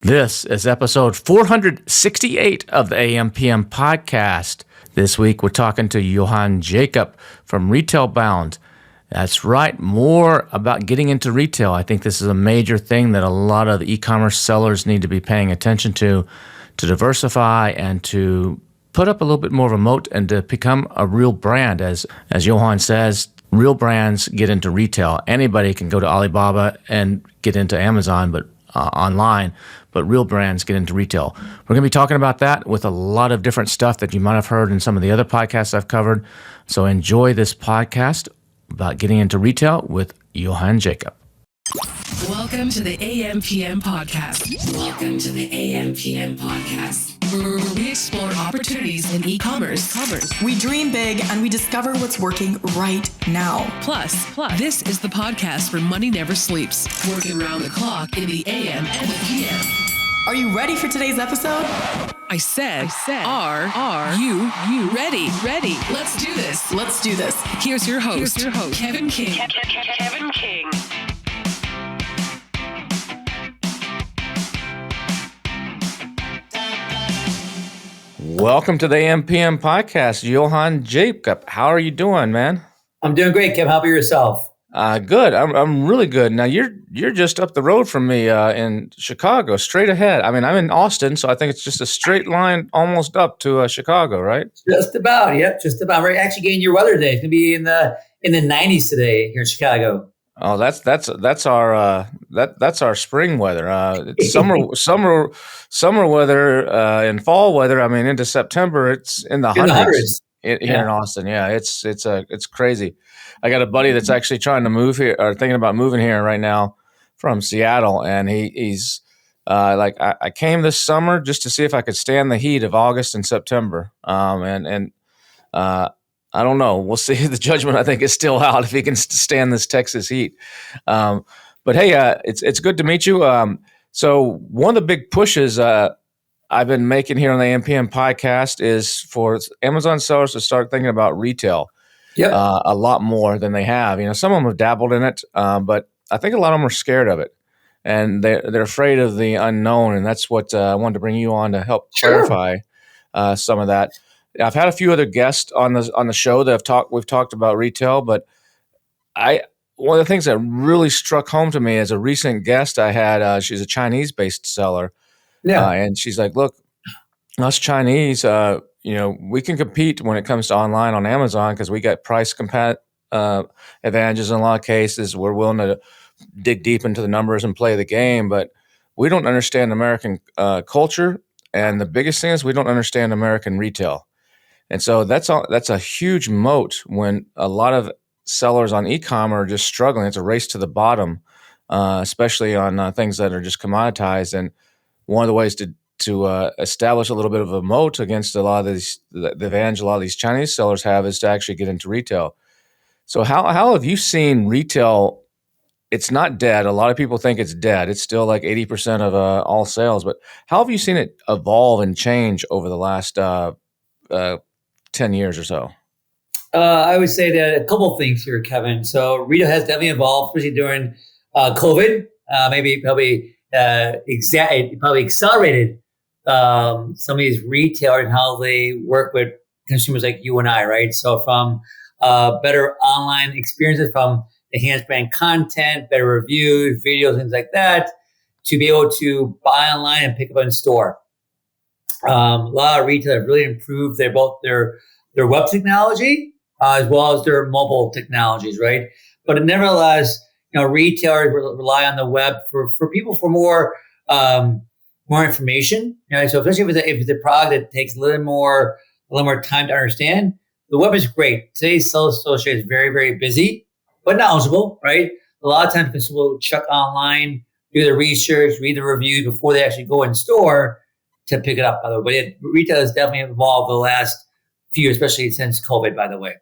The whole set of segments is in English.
This is episode 468 of the AM/PM podcast. This week we're talking to Johann Jacob from Retail Bound. That's right, more about getting into retail. I think this is a major thing that a lot of e-commerce sellers need to be paying attention to diversify and to put up a little bit more of a moat and to become a real brand. As Johann says, real brands get into retail. Anybody can go to Alibaba and get into Amazon, but online, but real brands get into retail. We're going to be talking about that with a lot of different stuff that you might have heard in some of the other podcasts I've covered. So enjoy this podcast about getting into retail with Johann Jacob. Welcome to the AM/PM podcast. Welcome to the AM/PM podcast, where we explore opportunities in e-commerce. We dream big and we discover what's working right now. Plus, this is the podcast where money never sleeps, working around the clock in the AM and the PM. Are you ready for today's episode? I said, are you ready? Let's do this. Here's your host, Kevin King. Kevin King. Welcome to the AM/PM podcast, Johann Jacob. How are you doing, man? I'm doing great, Kev. How about yourself? Good. I'm really good. Now you're just up the road from me in Chicago, straight ahead. I mean, I'm in Austin, so I think it's just a straight line almost up to Chicago, right? Just about. Yep, just about. We're actually getting your weather today. It's gonna be in the 90s today here in Chicago. Oh, that's our spring weather. It's summer weather and fall weather. I mean, into September, it's in the hundreds here in Austin. Yeah, it's crazy. I got a buddy that's actually trying to move here or thinking about moving here right now from Seattle, and he's like, I came this summer just to see if I could stand the heat of August and September. I don't know. We'll see. The judgment, I think, is still out if he can stand this Texas heat. But hey, it's good to meet you. So one of the big pushes I've been making here on the AM/PM podcast is for Amazon sellers to start thinking about retail a lot more than they have. You know, some of them have dabbled in it, but I think a lot of them are scared of it, and they're afraid of the unknown. And that's what I wanted to bring you on to help clarify some of that. I've had a few other guests on the show that we've talked about retail, but one of the things that really struck home to me as a recent guest I had, she's a Chinese-based seller, and she's like, "Look, us Chinese, we can compete when it comes to online on Amazon because we got price advantages in a lot of cases. We're willing to dig deep into the numbers and play the game, but we don't understand American culture, and the biggest thing is we don't understand American retail." And so that's a huge moat when a lot of sellers on e-com are just struggling. It's a race to the bottom, especially on things that are just commoditized. And one of the ways to establish a little bit of a moat against a lot of the advantage a lot of these Chinese sellers have is to actually get into retail. So how have you seen retail? It's not dead. A lot of people think it's dead. It's still like 80% of all sales. But how have you seen it evolve and change over the last 10 years or so? I would say that a couple of things here, Kevin. So retail has definitely evolved, especially during COVID. It probably accelerated some of these retailers and how they work with consumers like you and I, right? So from better online experiences, from enhanced brand content, better reviews, videos, things like that, to be able to buy online and pick up in store. A lot of retailers have really improved their web technology as well as their mobile technologies, right? But nevertheless, retailers rely on the web for people for more information. So especially if it's a product that takes a little more time to understand, the web is great. Today's sales associate is very, very busy, but knowledgeable, right? A lot of times consumers will check online, do the research, read the reviews before they actually go in store to pick it up, by the way. But retail has definitely evolved the last few years, especially since COVID, by the way.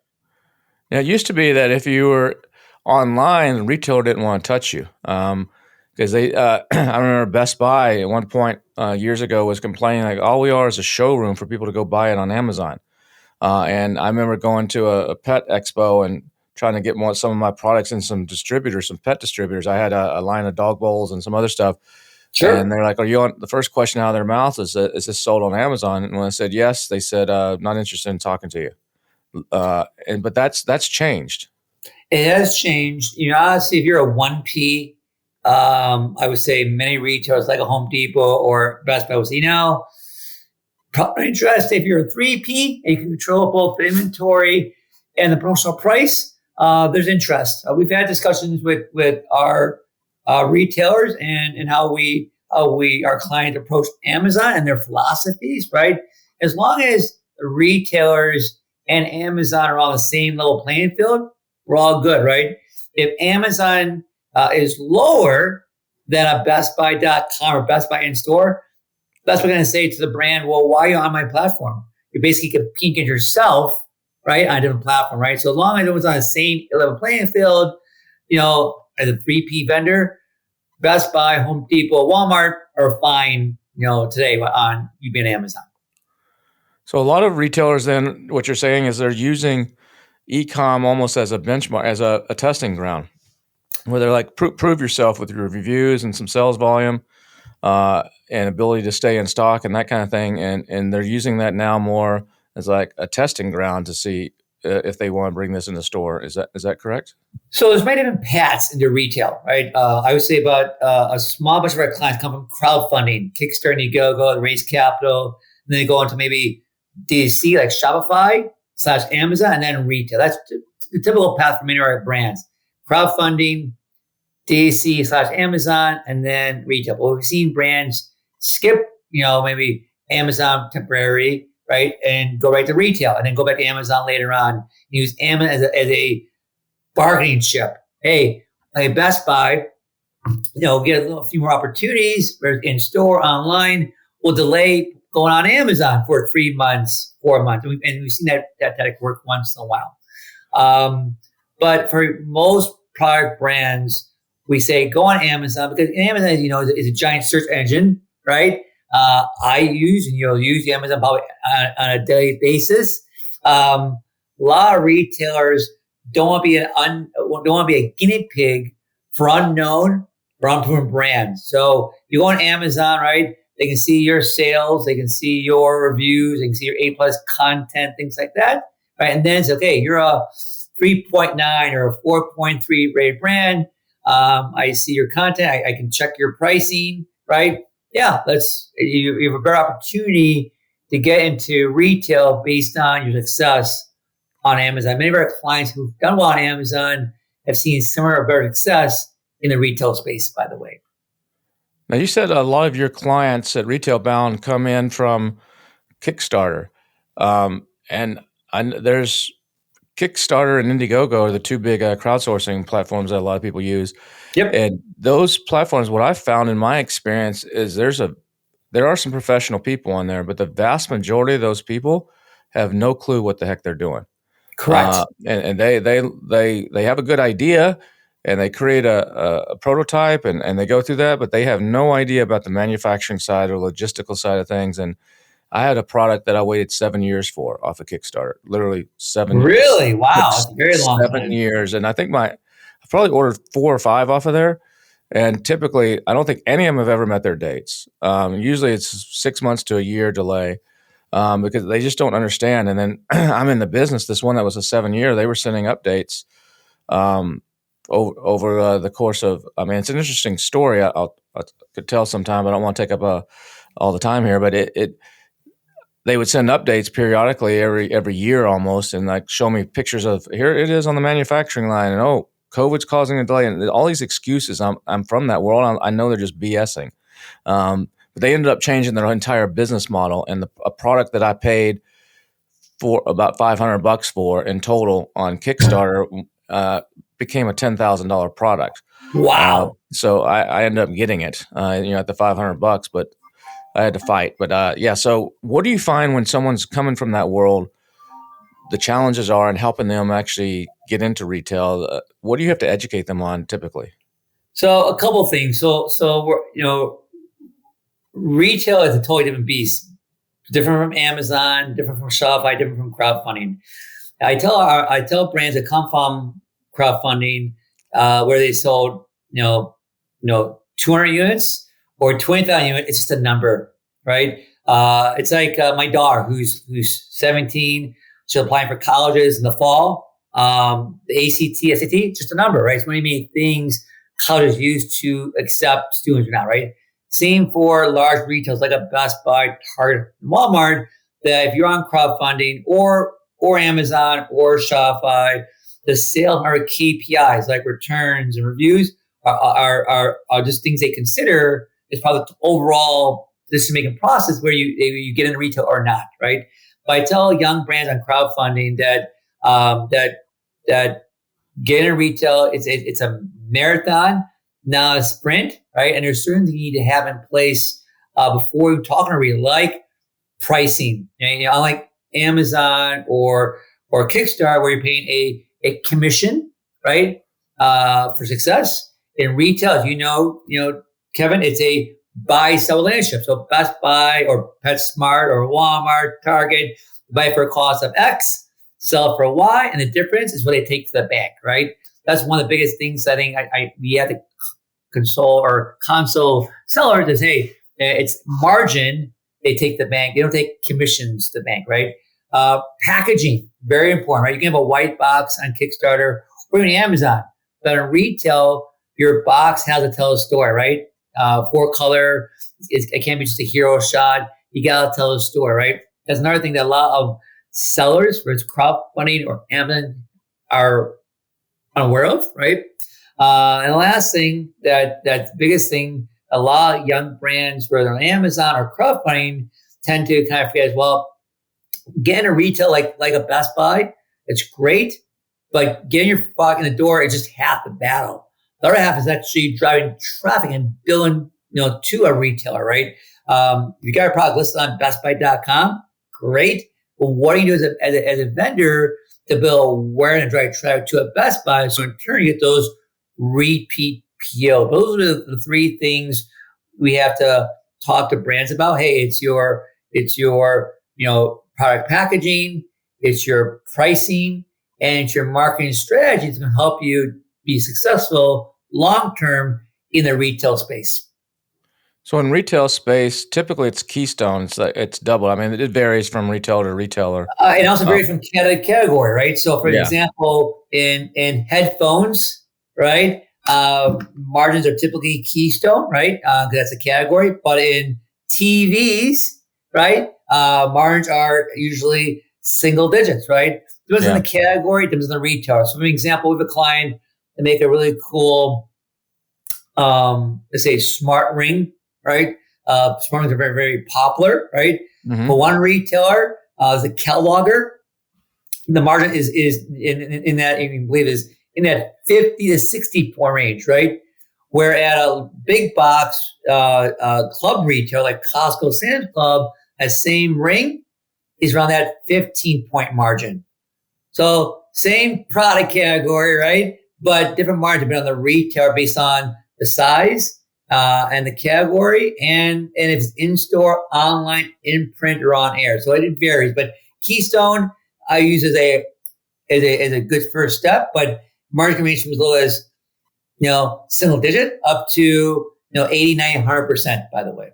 Yeah, it used to be that if you were online, the retailer didn't want to touch you. Because I remember Best Buy at one point years ago was complaining like, all we are is a showroom for people to go buy it on Amazon. And I remember going to a pet expo and trying to get some of my products in some pet distributors. I had a line of dog bowls and some other stuff. Sure. And they're like, "Are you on?" The first question out of their mouth is this sold on Amazon? And when I said yes, they said, "Not interested in talking to you." But that's changed. It has changed. Honestly, if you're a 1P, I would say many retailers like a Home Depot or Best Buy will say, probably interested if you're a 3P and you can control both the inventory and the promotional price. There's interest. We've had discussions with our retailers and how our clients approach Amazon and their philosophies, right? As long as the retailers and Amazon are on the same level playing field, we're all good, right? If Amazon is lower than a BestBuy.com or Best Buy in store, that's what we're going to say to the brand. Well, why are you on my platform? You're basically competing against yourself, right, on a different platform, right? So as long as it was on the same level playing field, as a 3P vendor, Best Buy, Home Depot, Walmart are fine, today on eBay and Amazon. So a lot of retailers then, what you're saying is they're using e-com almost as a benchmark, as a testing ground, where they're like, prove yourself with your reviews and some sales volume and ability to stay in stock and that kind of thing. And they're using that now more as like a testing ground to see if they want to bring this in the store. Is that correct? So there's many different paths into retail, right? I would say about a small bunch of our clients come from crowdfunding, Kickstarter, Indiegogo, raise capital, and then they go into maybe D2C like Shopify / Amazon, and then retail. That's the typical path for many of our brands. Crowdfunding, D2C / Amazon, and then retail. But we've seen brands skip, maybe Amazon temporary, right? And go right to retail and then go back to Amazon later on. Use Amazon as a bargaining chip. Hey, Best Buy, get a few more opportunities in store, online. We'll delay going on Amazon for 3 months, 4 months. And we've seen that tactic work once in a while. But for most product brands, we say go on Amazon because Amazon, is a giant search engine, right? I use, and you'll use Amazon probably on a daily basis. A lot of retailers don't want to be a guinea pig for unknown or unproven brands. So you go on Amazon, right? They can see your sales, they can see your reviews, they can see your A+ content, things like that, right? And then it's okay. You're a 3.9 or a 4.3 rated brand. I see your content. I can check your pricing, right? Yeah, you have a better opportunity to get into retail based on your success on Amazon. Many of our clients who've done well on Amazon have seen similar or better success in the retail space, by the way. Now, you said a lot of your clients at Retail Bound come in from Kickstarter. And there's Kickstarter and Indiegogo are the two big crowdsourcing platforms that a lot of people use. Yep. And those platforms, what I've found in my experience is there are some professional people on there, but the vast majority of those people have no clue what the heck they're doing. Correct. And they have a good idea and they create a prototype and they go through that, but they have no idea about the manufacturing side or logistical side of things. And I had a product that I waited 7 years for off of Kickstarter, literally 7 years. Really? Wow. That's a very long 7 years. And I think I probably ordered 4 or 5 off of there. And typically, I don't think any of them have ever met their dates. Usually it's 6 months to a year delay because they just don't understand. And then I'm in the business. This one that was a 7-year, they were sending updates over the course of, it's an interesting story. I could tell sometime, but I don't want to take up all the time here. But they would send updates periodically every year almost and like show me pictures of here it is on the manufacturing line and COVID's causing a delay and all these excuses. I'm from that world. I know they're just BSing. But they ended up changing their entire business model and a product that I paid for about $500 for in total on Kickstarter became a $10,000 product. Wow. So I ended up getting it, at the $500, but I had to fight. But so what do you find when someone's coming from that world, the challenges are in helping them actually get into retail? What do you have to educate them on typically? So a couple of things. So we're, retail is a totally different beast, different from Amazon, different from Shopify, different from crowdfunding. I tell brands that come from crowdfunding where they sold 200 units or 20,000 units, it's just a number, right? It's like my daughter who's 17. She's applying for colleges in the fall. The ACT, SAT, just a number, right? It's one of many things colleges use to accept students or not, right? Same for large retailers like a Best Buy, Target, and Walmart. That if you're on crowdfunding or Amazon or Shopify, the sales are KPIs like returns and reviews are just things they consider as part of the overall decision-making process where you get into retail or not, right? But I tell young brands on crowdfunding that that get into retail, it's a marathon, not a sprint, right? And there's certain things you need to have in place before you talk to retail, like pricing. And, unlike Amazon or Kickstarter, where you're paying a commission, right, for success. In retail, as you know, Kevin, it's a buy-sell relationship. So Best Buy or PetSmart or Walmart, Target, buy for a cost of X, sell for Y, and the difference is what they take to the bank, right? That's one of the biggest things I think we have to console sellers is, hey, it's margin they take to the bank. They don't take commissions to the bank, right? Packaging, very important, right? You can have a white box on Kickstarter or even Amazon, but in retail, your box has to tell a story, right? 4-color, it can't be just a hero shot. You gotta tell a story, right? That's another thing that a lot of sellers, whether it's crowdfunding or Amazon, are unaware of, right? And the last thing that's the biggest thing, a lot of young brands, whether on Amazon or crowdfunding, tend to kind of forget as well. Getting a retail like a Best Buy, it's great, but getting your product in the door is just half the battle. The other half is actually driving traffic and billing, to a retailer, right? If you got a product listed on BestBuy.com, great. But what do you do as a vendor to build awareness and drive traffic to a Best Buy? So in turn, you get those repeat PO. Those are the three things we have to talk to brands about. Hey, it's your product packaging, it's your pricing, and it's your marketing strategy that's going to help you be successful long-term in the retail space. So in retail space, typically it's keystone. It's double. I mean, it varies from retailer to retailer. It also varies from category, right? So for Yeah. example, in headphones, right? Margins are typically keystone, right? Because that's a category. But in TVs, right? Margins are usually single digits, right? Depends on the category, depends on the retailer. So for example, we have a client to make a really cool, let's say smart ring, right? Smart rings are very, very popular, right? Mm-hmm. For one retailer, is a Kellogger. The margin is in that, you can believe, is in that 50 to 60 point range, right? Where at a big box club retail like Costco, Sam's Club, that same ring is around that 15-point margin. So same product category, right? But different margin depending on the retailer based on the size and the category, and if it's in-store, online, in print, or on air. So it varies. But Keystone I use as a good first step, but margin can range from as low as single digit up to 80, 90, 100%, by the way.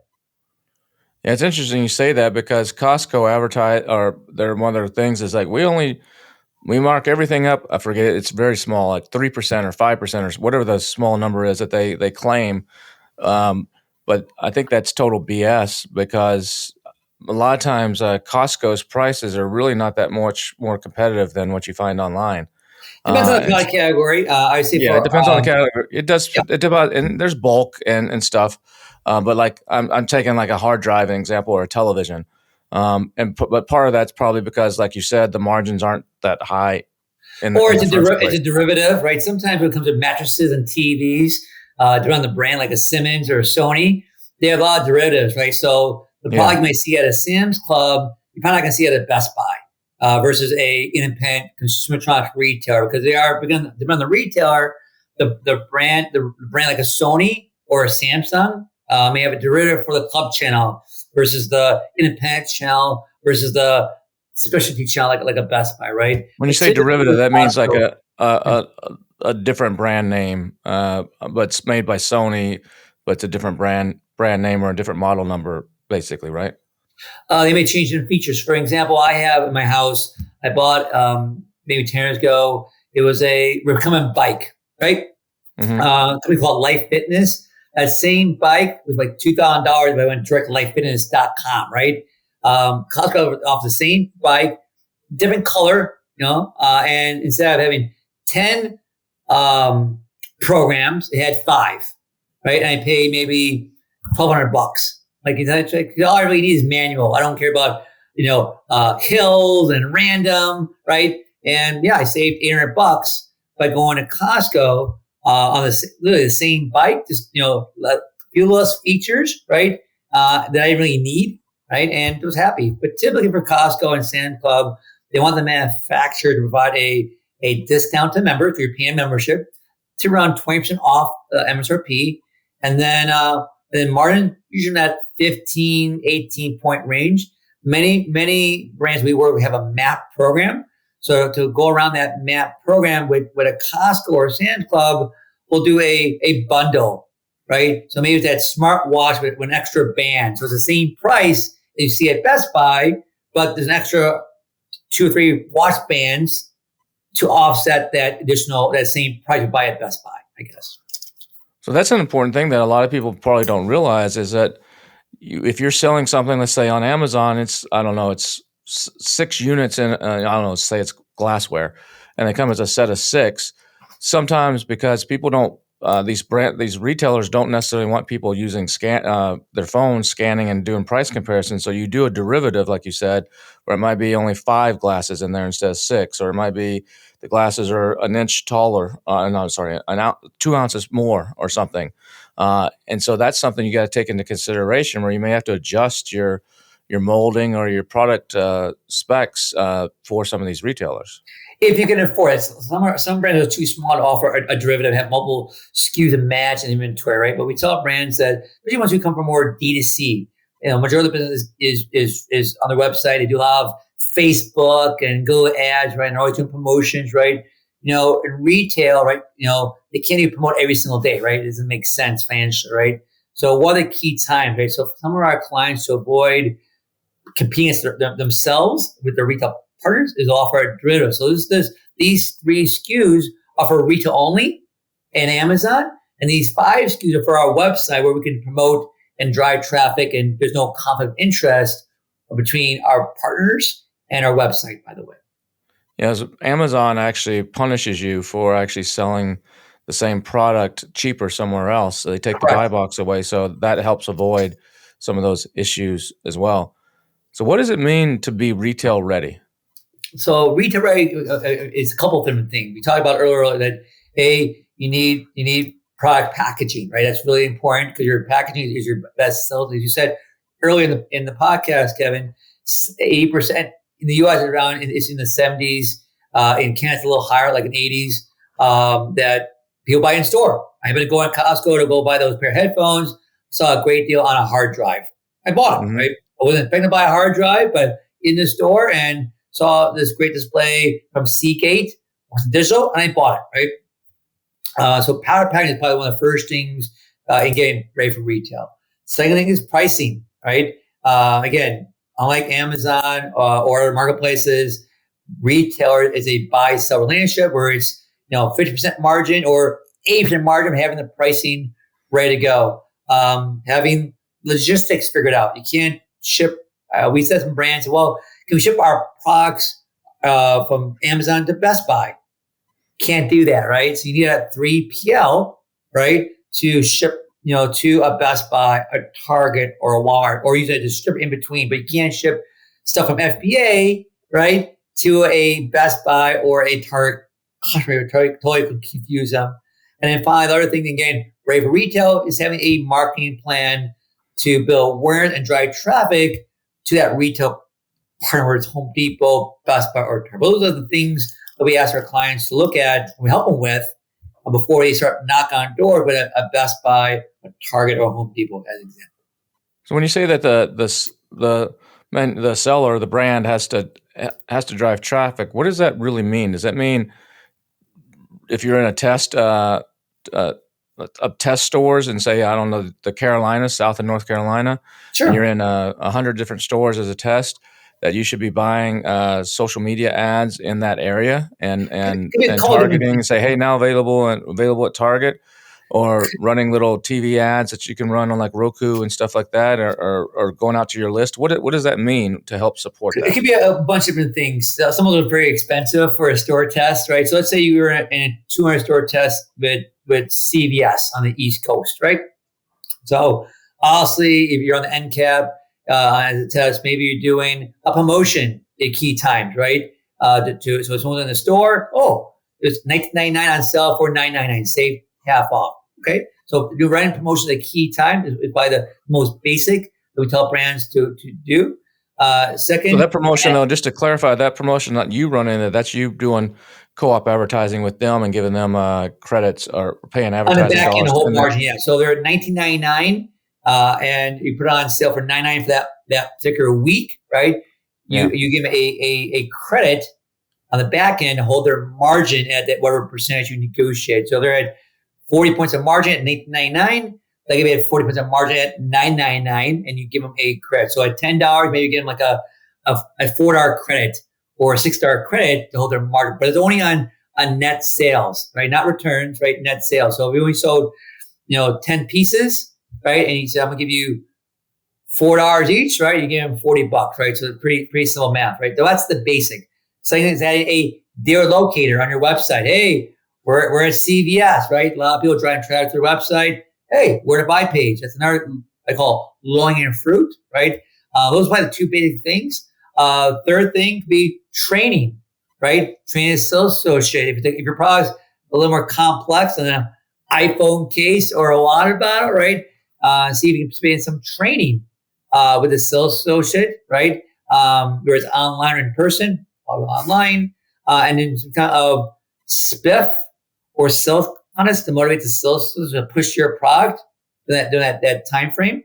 Yeah, it's interesting you say that because Costco advertise, or they're one of their things is like we mark everything up. I forget it's very small, like 3% or 5% or whatever the small number is that they claim. But I think that's total BS because a lot of times Costco's prices are really not that much more competitive than what you find online. Depends on the product category. I say it depends on the category. It does. Yeah. It depends, and there's bulk and stuff. But like I'm taking like a hard drive an example or a television. But part of that's probably because, like you said, the margins aren't that high. It's a derivative, right? Sometimes when it comes to mattresses and TVs, depending on the brand, like a Simmons or a Sony, they have a lot of derivatives, right? So the product you may see at a Sam's Club, you're probably not going to see it at Best Buy versus a independent consumer electronics retailer because they are, depending on the retailer, the brand like a Sony or a Samsung may have a derivative for the club channel versus the independent channel versus the specialty channel like a Best Buy, right? When you say derivative, that means like a different brand name, but it's made by Sony, but it's a different brand brand name or a different model number, basically, right? They may change in features. For example, I have in my house, I bought maybe 10 years ago, it was a recumbent bike, right? Mm-hmm. Company called Life Fitness. That same bike was like $2,000, but I went direct to lifefitness.com, right? Costco offers the same bike, different color, and instead of having 10 programs, it had 5, right? And I paid maybe $1,200. Like, all I really need is manual. I don't care about, hills and random, right? And yeah, I saved $800 by going to Costco on literally the same bike, just, few less features, right? That I didn't really need, right? And was happy. But typically for Costco and Sam's Club, they want the manufacturer to provide a discount to members if you're paying membership to around 20% off MSRP. And then margin usually in that 15, 18 point range. Many brands we work with have a MAP program. So to go around that MAP program with a Costco or Sam's Club, we'll do a bundle, right? So maybe it's that smartwatch with an extra band. So it's the same price that you see at Best Buy, but there's an extra 2 or 3 watch bands to offset that same price you buy at Best Buy, I guess. So that's an important thing that a lot of people probably don't realize is that if you're selling something, let's say on Amazon, it's 6 units in, say it's glassware, and they come as a set of 6. Sometimes because people don't, these retailers don't necessarily want people using their phones scanning and doing price comparisons. So you do a derivative, like you said, where it might be only 5 glasses in there instead of 6, or it might be the glasses are an inch taller. 2 ounces more or something. And so that's something you got to take into consideration, where you may have to adjust your molding or your product specs for some of these retailers. If you can afford it. Some brands are too small to offer a derivative, have multiple SKUs to match in inventory, right? But we tell brands that, especially ones who come from more D2C, majority of the business is on their website. They do a lot of Facebook and Google ads, right? And they're always doing promotions, right? In retail, right? They can't even promote every single day, right? It doesn't make sense financially, right? So what are the key times, right? So for some of our clients to avoid competing themselves with their retail partners is offer a derivative. So these 3 SKUs offer retail only and Amazon, and these 5 SKUs are for our website where we can promote and drive traffic, and there's no conflict of interest between our partners and our website, by the way. Yeah, Amazon actually punishes you for actually selling the same product cheaper somewhere else. So they take the buy box away, so that helps avoid some of those issues as well. So what does it mean to be retail ready? So retail ready is a couple of different things. We talked about earlier that you need product packaging, right? That's really important because your packaging is your best sales. As you said earlier in the podcast, Kevin, 80% in the U.S. it's in the 70s. In Canada, it's a little higher, like in 80s. That people buy in store. I happened to go on Costco to go buy those pair of headphones. Saw a great deal on a hard drive. I bought them, right? I wasn't expecting to buy a hard drive, but in the store and saw this great display from Seagate, digital, and I bought it, right? So powder packaging is probably one of the first things in getting ready for retail. Second thing is pricing, right? Again, unlike Amazon or other marketplaces, retailer is a buy-sell relationship where it's 50% margin or 80% margin, having the pricing ready to go. Having logistics figured out. You can't ship. We said some brands, well, can we ship our products from Amazon to Best Buy? Can't do that, right? So you need a 3PL, right, to ship, to a Best Buy, a Target, or a Walmart, or use a distributor in between. But you can't ship stuff from FBA, right, to a Best Buy or a Target. Totally confuse them. And then finally, the other thing, again, ready for retail is having a marketing plan to build awareness and drive traffic to that retail partner, whether it's Home Depot, Best Buy, or Target. Those are the things that we ask our clients to look at and we help them with before they start knocking on doors with a Best Buy, a Target, or a Home Depot as an example. So when you say that the seller, the brand has to drive traffic, what does that really mean? Does that mean if you're in a test of test stores and say, I don't know, the Carolinas, South and North Carolina, Sure. and you're in 100 different stores as a test, that you should be buying social media ads in that area and targeting and say, hey, now available at Target, or running little TV ads that you can run on like Roku and stuff like that, or going out to your list. What does that mean to help support that? It could be a bunch of different things. Some of them are very expensive for a store test, right? So let's say you were in a 200 store test with CVS on the East Coast, right? So obviously, if you're on the end cap as a test, maybe you're doing a promotion at key times, right? So someone's in the store, it's $19.99 on sale for $9.99, save half off. Okay, so do running promotions at key times is by the most basic that we tell brands to do. Second, so that promotion, though, just to clarify, that promotion, not you running it, that's you doing co-op advertising with them and giving them credits or paying advertising on the back end, dollars. the whole margin, yeah. So they're $19.99, and you put it on sale for $9.99 for that particular week, right? You give them a credit on the back end to hold their margin at that whatever percentage you negotiate. So they're at 40 points of margin at $8.99. They give you 40 points of margin at $9.99, and you give them a credit. So at $10, maybe you give them like a $4 credit or a $6 credit to hold their margin. But it's only on net sales, right? Not returns, right? Net sales. So if we only sold, 10 pieces, right? And you said, I'm gonna give you $4 each, right? You give them $40, right? So pretty simple math, right? So that's the basic. Second is adding a dealer locator on your website. Hey, we're at CVS, right? A lot of people try and track their website. Hey, where to buy page. That's another I call low-hanging fruit, right? Those are probably the two basic things. Third thing could be training, right? Training a sales associate. If your product's a little more complex than an iPhone case or a water bottle, right? See if you can participate in some training with a sales associate, right? Whether it's online or in person, probably online, and then some kind of spiff or sales contest to motivate the sales to push your product during that time frame.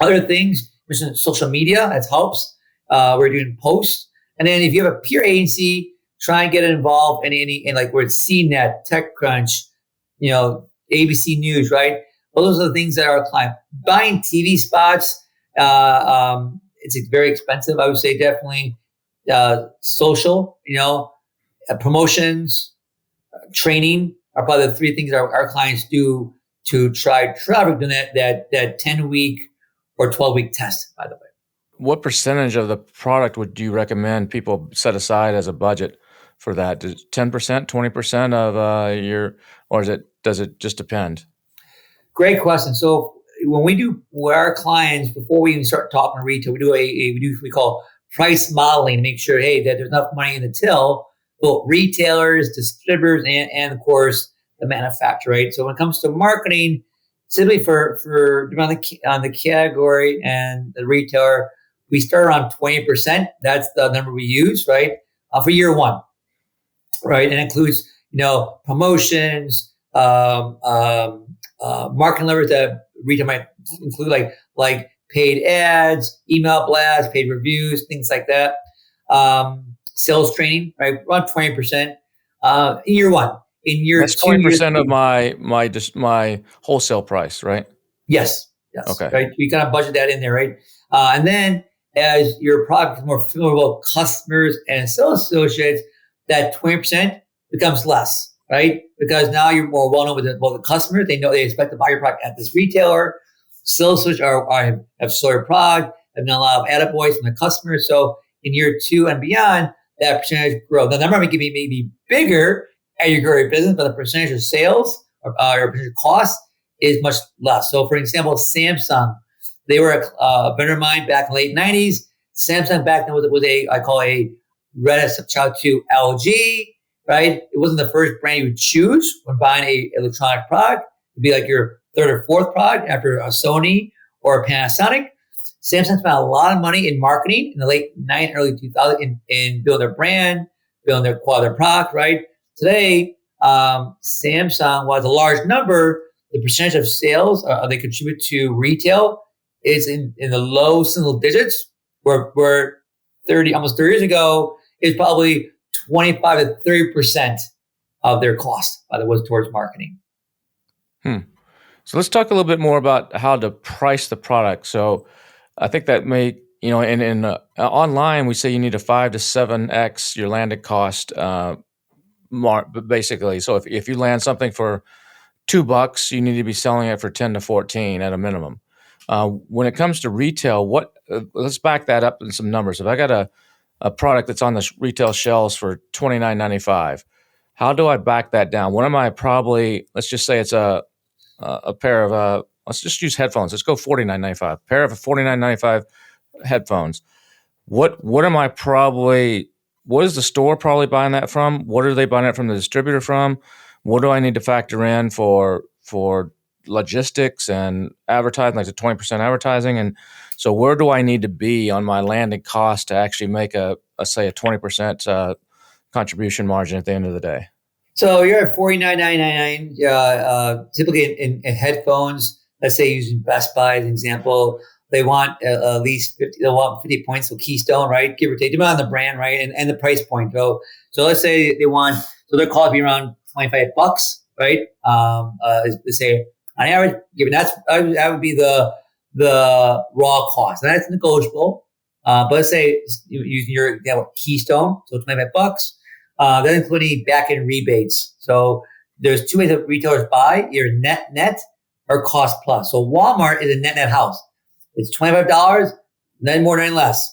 Other things, social media, that helps. We're doing posts. And then if you have a peer agency, try and get involved in like where it's CNET, TechCrunch, ABC News, right? Those are the things that are a client. Buying TV spots, it's very expensive. I would say definitely social, promotions, training are probably the three things our clients do to try traffic during that 10-week or 12-week test, by the way. What percentage of the product would you recommend people set aside as a budget for that? 10%, 20% of your, or does it just depend? Great question. So when we do with our clients, before we even start talking to retail, we do what we call price modeling to make sure, hey, that there's enough money in the till, both retailers, distributors, and of course the manufacturer, right? So when it comes to marketing, simply for on the category and the retailer, we start around 20%. That's the number we use, right? For year one, right? And it includes, promotions, marketing levers that retail might include like paid ads, email blasts, paid reviews, things like that. Sales training, right? Around 20%. In year one. In year that's 20% of my wholesale price, right? Yes. Okay. Right. You kind of budget that in there, right? And then as your product becomes more familiar with customers and sales associates, that 20% becomes less, right? Because now you're more well known with the customers. They know they expect to buy your product at this retailer. Sales associates have sold your product, have done a lot of attaboys from the customers. So in year 2 and beyond, that percentage grows. The number may be bigger at your growing business, but the percentage of sales or percentage of cost is much less. So for example, Samsung, they were a vendor of mine back in the late 90s. Samsung back then was I call a relative child to LG, right? It wasn't the first brand you would choose when buying a electronic product. It'd be like your third or fourth product after a Sony or a Panasonic. Samsung spent a lot of money in marketing in the late 90s, early 2000s in building their brand, building their quality of their product, right? Today, Samsung, while it's a large number, the percentage of sales they contribute to retail is in the low single digits, where almost 30 years ago, is probably 25 to 30% of their cost, by the way, towards marketing. So let's talk a little bit more about how to price the product. So I think that may, in online, we say you need a 5 to 7x your landed cost, basically. So if you land something for $2, you need to be selling it for 10 to 14 at a minimum. When it comes to retail, let's back that up in some numbers. If I got a product that's on the retail shelves for $29.95, how do I back that down? What am I probably, let's just say it's a pair of, let's just use headphones. Let's go $49.95. Pair of $49.95 headphones. What am I probably, what is the store probably buying that from? What are they buying it from the distributor from? What do I need to factor in for logistics and advertising, like the 20% advertising? And so where do I need to be on my landing cost to actually make a 20% contribution margin at the end of the day? So you're at $49.99. Typically in headphones, let's say using Best Buy as an example, they want at least 50. They want 50 points. So Keystone, right, give or take, depending on the brand, right, and the price point. So let's say they want, so their cost be around $25, right? Let's say on average, given that would be the raw cost. And that's negotiable. But let's say using your example, Keystone, so $25. Then including back-end rebates. So there's two ways that retailers buy: either net or cost plus. So Walmart is a net house. It's $25, none more, none less.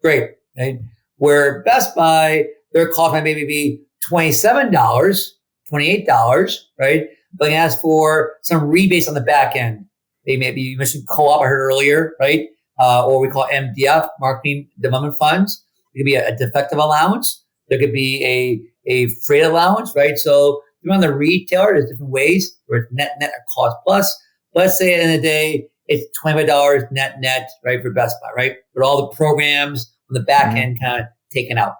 Great. Right? Where Best Buy, their cost might maybe be $27, $28, right? But they ask for some rebates on the back end. They maybe, you mentioned co-op, I heard earlier, right? Or we call MDF, marketing development funds. It could be a defective allowance. There could be a freight allowance, right? So depending on the retailer, there's different ways where it's net or cost plus. Let's say at the end of the day, it's $25 net, right, for Best Buy, right? With all the programs on the back end kind of taken out.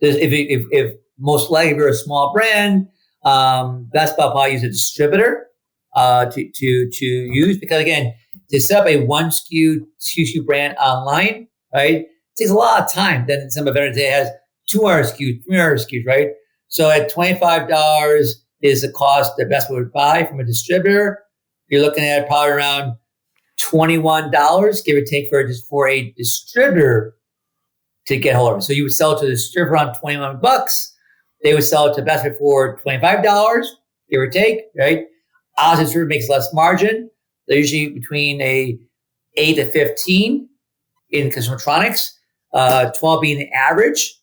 If most likely if you're a small brand, Best Buy probably use a distributor to use, because again, to set up a one SKU, two SKU brand online, right, it takes a lot of time. Then some vendor today has 200 SKUs, 300 SKUs, right? So at $25 is the cost that Best Buy would buy from a distributor. You're looking at probably around $21, give or take, for a distributor to get hold of it. So you would sell it to the distributor around $21. They would sell it to Best Buy for $25, give or take, right? Obviously, the distributor makes less margin. They're usually between a 8 to 15 in consumer electronics, 12 being the average.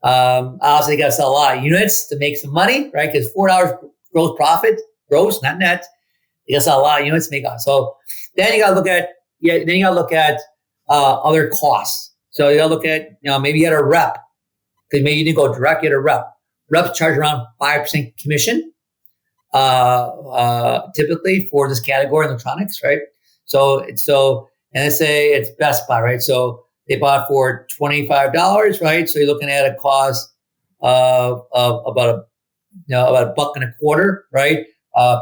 Obviously, you got to sell a lot of units to make some money, right? Because $4 gross profit, gross, not net. You got to sell a lot of units to make on. So then you got to look at other costs. So you got to look at, maybe you had a rep, because maybe you didn't go direct, you had a rep. Reps charge around 5% commission, typically for this category in electronics, right? So and let's say it's Best Buy, right? So they bought for $25, right? So you're looking at a cost of about $1.25, right?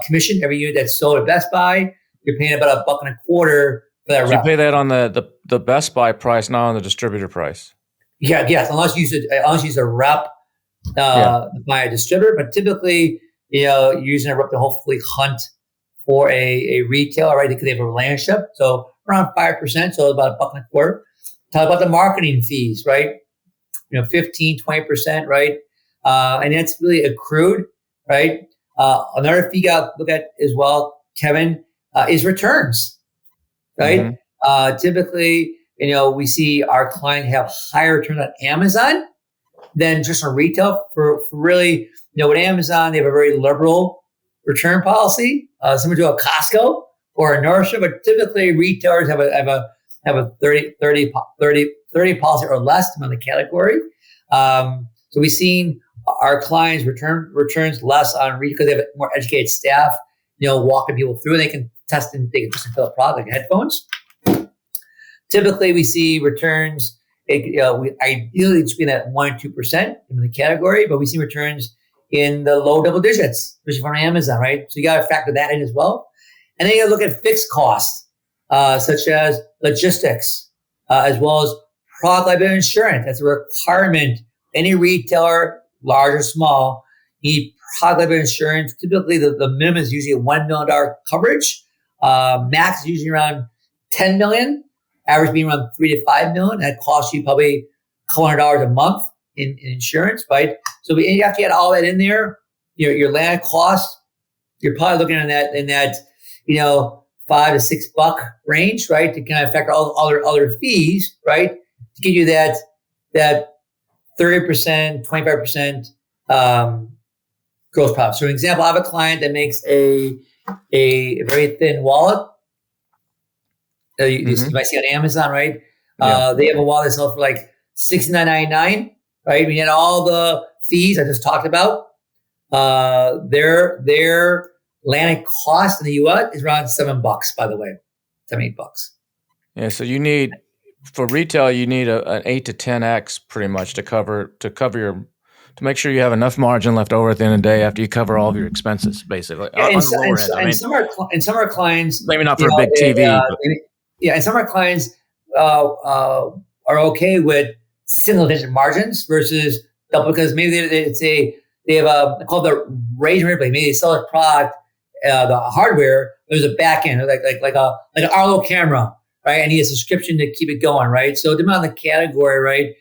Commission every unit that's sold at Best Buy, you're paying about $1.25 for that rep. You pay that on the Best Buy price, not on the distributor price. Yeah, yes, unless you use a rep by a distributor, but typically, you're using a rep to hopefully hunt for a retailer, right? Because they have a relationship, so around 5%, so about $1.25. Talk about the marketing fees, right? 15, 20%, right? And that's really accrued, right? Another fee you got to look at as well, Kevin, is returns, right? Typically, we see our client have higher returns on Amazon than just on retail. For really, with Amazon, they have a very liberal return policy, similar to a Costco or a Nordstrom, but typically retailers have a 30 policy or less on the category. So we've seen our clients returns less on retail because they have a more educated staff, walking people through, and they can test and fill a product like headphones. Typically, we see returns. We ideally should be at 1 or 2% in the category, but we see returns in the low double digits, especially from Amazon, right? So you got to factor that in as well. And then you got to look at fixed costs, such as logistics, as well as product liability insurance. That's a requirement. Any retailer, large or small, need product liability insurance, typically the minimum is usually a $1 million coverage. Max is usually around 10 million, average being around 3 to 5 million. That costs you probably $200 a month in insurance, right? So you have to get all that in there. Your land cost, you're probably looking at that $5 to $6 range, right? To kind of factor all other fees, right? To give you that 30%, 25% gross profit. So, an example, I have a client that makes a very thin wallet. You might see on Amazon, right? Yeah. They have a wallet that sells for like $69.99, right? We had all the fees I just talked about. Their landed cost in the U.S. is around $7, by the way, $7-8. Yeah. So for retail, you need an 8 to 10x pretty much to make sure you have enough margin left over at the end of the day after you cover all of your expenses, basically. And some of our clients, maybe not for a big TV. And some of our clients are okay with single-digit margins versus double, because maybe they have called the razor blade. Maybe they sell a product, the hardware. There's a back end, like an Arlo camera, right? I need a subscription to keep it going, right? So depending on the category, right?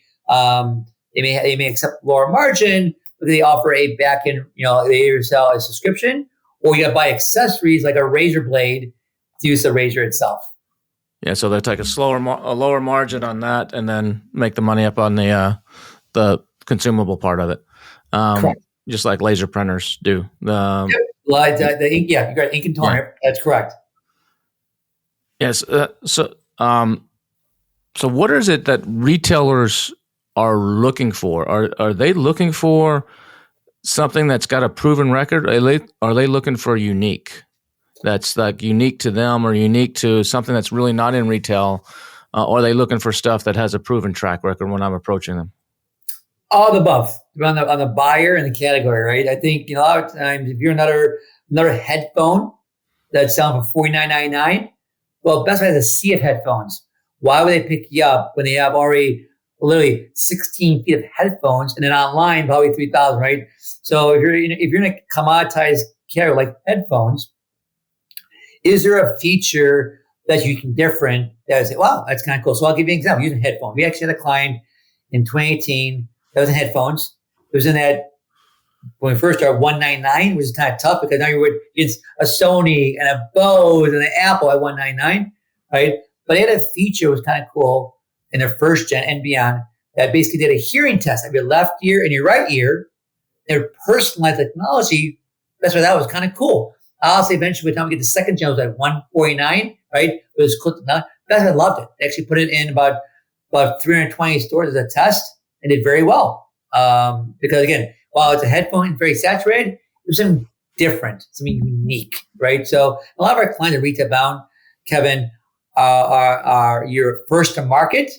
They may accept lower margin, but they offer a back end. They either sell a subscription, or you got to buy accessories like a razor blade to use the razor itself. Yeah, so they take a lower margin on that, and then make the money up on the consumable part of it. Correct. Just like laser printers do. The ink, you got ink and toner. Yeah. That's correct. Yes. So what is it that retailers are looking for? Are they looking for something that's got a proven record? Are they looking for unique? That's like unique to them, or unique to something that's really not in retail? Or are they looking for stuff that has a proven track record when I'm approaching them? All the above, on the buyer and the category, right? I think a lot of times if you're another headphone that's selling for $49.99, well, Best Buy has a sea of headphones. Why would they pick you up when they have already literally 16 feet of headphones, and then online probably 3,000, right? So if you're in a commoditized category like headphones, is there a feature that you can different that would say, wow, that's kind of cool? So I'll give you an example. Using headphones, we actually had a client in 2018 that was in headphones. It was in that when we first started $199, which is kind of tough because now it's a Sony and a Bose and an Apple at $199, right? But they had a feature that was kind of cool in their first gen and beyond that basically did a hearing test of your left ear and your right ear. Their personalized technology. That's why that was kind of cool. I'll say eventually by the time we get the second gen, it was at $149, right? It was cool. That's why I loved it. They actually put it in about 320 stores as a test and did very well. Because again, while it's a headphone and very saturated, there's something different, something unique, right? So a lot of our clients are retail bound, Kevin, are your first to market,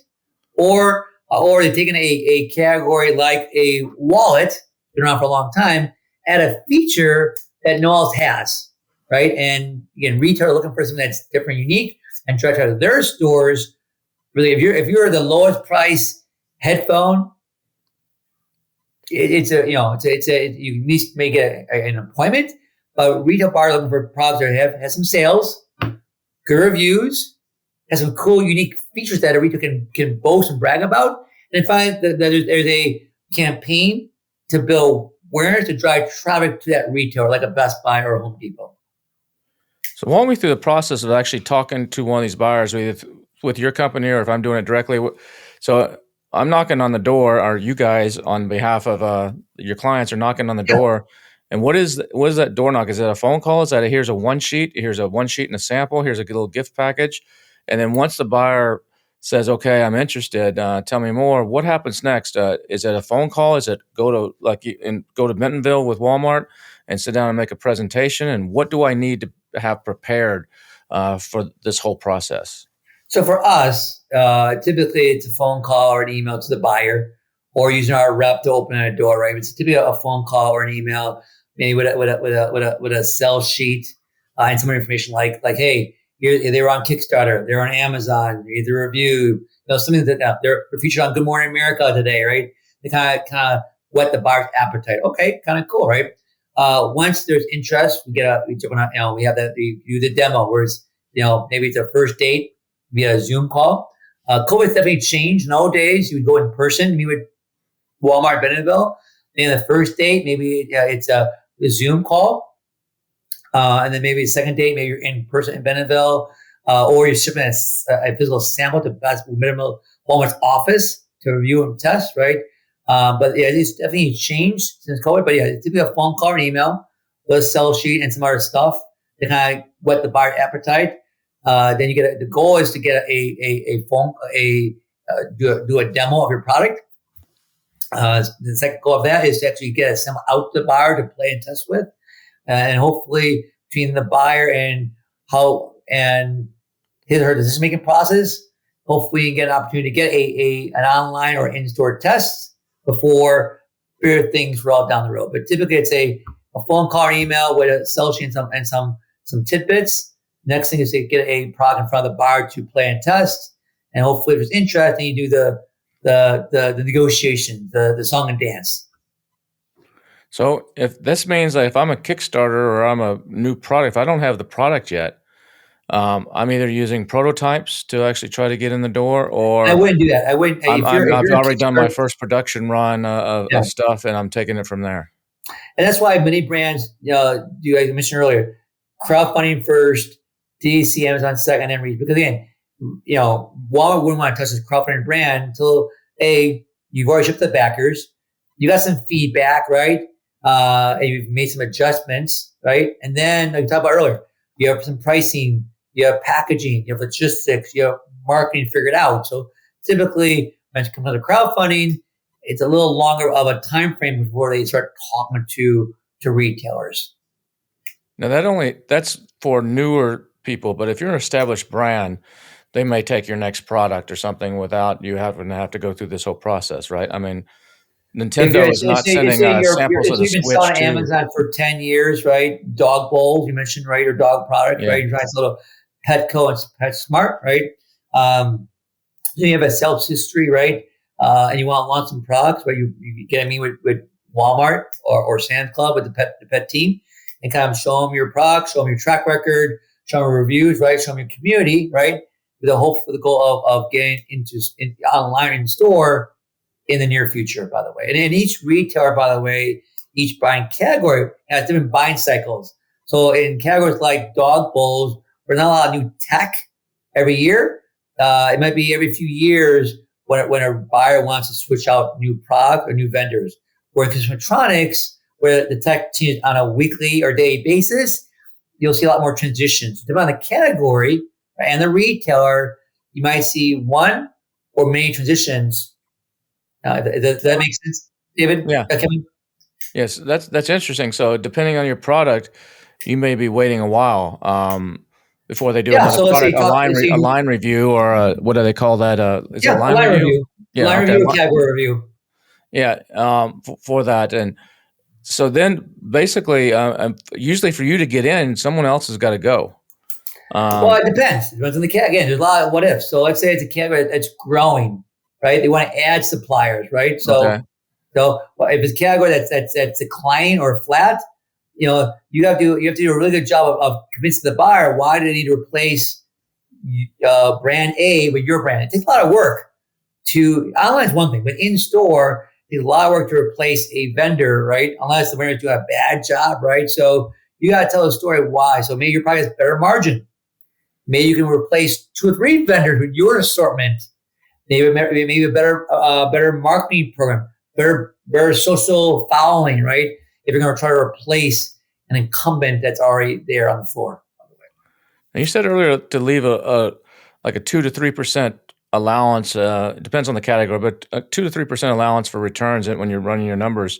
or they've taken a category like a wallet, been around for a long time, add a feature that no one else has, right? And again, retail are looking for something that's different, unique, and try to their stores. Really, if you're the lowest price headphone, you need to make an appointment. But retail bar looking for products that have some sales, good reviews, has some cool, unique features that a retail can boast and brag about, and find that there's a campaign to build awareness to drive traffic to that retailer, like a Best Buy or a Home Depot. So walk me through the process of actually talking to one of these buyers, with your company or if I'm doing it directly. So I'm knocking on the door, or you guys on behalf of your clients are knocking on the door. And what is that door knock? Is it a phone call? Is that here's a one sheet and a sample, here's a little gift package. And then once the buyer says, okay, I'm interested, tell me more, what happens next? Is it a phone call? Is it go to Bentonville with Walmart and sit down and make a presentation? And what do I need to have prepared for this whole process? So for us, typically it's a phone call or an email to the buyer, or using our rep to open a door, right? It's typically a phone call or an email, maybe with a sales sheet and some information like, hey, they were on Kickstarter, they're on Amazon, read the review, something that they're featured on Good Morning America today, right? They kind of whet the buyer's appetite. Okay, kind of cool, right? Once there's interest, we have that, we do the demo where it's, maybe it's a first date via a Zoom call. COVID's definitely changed. Nowadays, you would go in person, meet with Walmart Bentonville. Then the first date, maybe it's a Zoom call. And then maybe a second date, maybe you're in person in Bentonville, or you're shipping a physical sample to Walmart's office to review and test, right? But yeah, it's definitely changed since COVID. But yeah, it's typically a phone call or email, the sell sheet, and some other stuff to kind of whet the buyer appetite. Then you get the goal is to get do a demo of your product. The second goal of that is to actually get a sample out to the buyer to play and test with, and hopefully between the buyer and his or her decision making process, hopefully you get an opportunity to get an online or in-store test before bigger things roll down the road. But typically it's a phone call or email with a sell sheet and some tidbits. Next thing is to get a product in front of the buyer to play and test. And hopefully if there's interest, then you do the negotiation, the song and dance. So if this means that if I'm a Kickstarter or I'm a new product, if I don't have the product yet, I'm either using prototypes to actually try to get in the door, or I wouldn't do that. I wouldn't. I've already done my first production run of stuff, and I'm taking it from there. And that's why many brands do, like I mentioned earlier, crowdfunding first, DTC, Amazon second, and reach. Because again, Walmart wouldn't want to touch this crowdfunding brand until you've already shipped the backers, you got some feedback, right? And you've made some adjustments, right? And then, like we talked about earlier, you have some pricing, you have packaging, you have logistics, you have marketing figured out. So typically, when it comes to crowdfunding, it's a little longer of a time frame before they start talking to retailers. Now that's for newer people, but if you're an established brand, they may take your next product or something without you having to have to go through this whole process, right? I mean, Nintendo is not sending samples of the Switch. You've been selling Amazon for 10 years, right? Dog bowls, you mentioned, right? Or dog products, right? You're trying to sell Petco and PetSmart, right? So you have a sales history, right? And you want to launch some products, right? You get me with Walmart or Sam's Club with the pet team, and kind of show them your products, show them your track record, show them reviews, right? Show them your community, right? With the hope for the goal of getting into online in store in the near future, by the way. And in each retailer, by the way, each buying category has different buying cycles. So in categories like dog bowls, there's not a lot of new tech every year. It might be every few years when a buyer wants to switch out new product or new vendors. Where in cosmetics, where the tech changes on a weekly or daily basis, you'll see a lot more transitions. Depending on the category and the retailer, you might see one or many transitions. Does that make sense, David? Yeah. Kevin? Yes, that's interesting. So depending on your product, you may be waiting a while before they do a line review, or what do they call that? Is it a line review? Yeah, line review, category review. Yeah, for that. And so then basically, usually for you to get in, someone else has got to go. Well, it depends. It depends on the category. Again, there's a lot of what ifs. So let's say it's a category that's growing, right? They want to add suppliers, right? So if it's a category that's declining or flat, you have to do a really good job of convincing the buyer why do they need to replace brand A with your brand. It takes a lot of work. Online is one thing, but in store, it takes a lot of work to replace a vendor, right? Unless the vendor's doing a bad job, right? So you got to tell the story why. So maybe your product has better margin. Maybe you can replace 2 or 3 vendors with your assortment. Maybe a better marketing program, better social following, right? If you're going to try to replace an incumbent that's already there on the floor. By the way, and you said earlier to leave a 2 to 3% allowance. It depends on the category, but a 2 to 3% allowance for returns when you're running your numbers.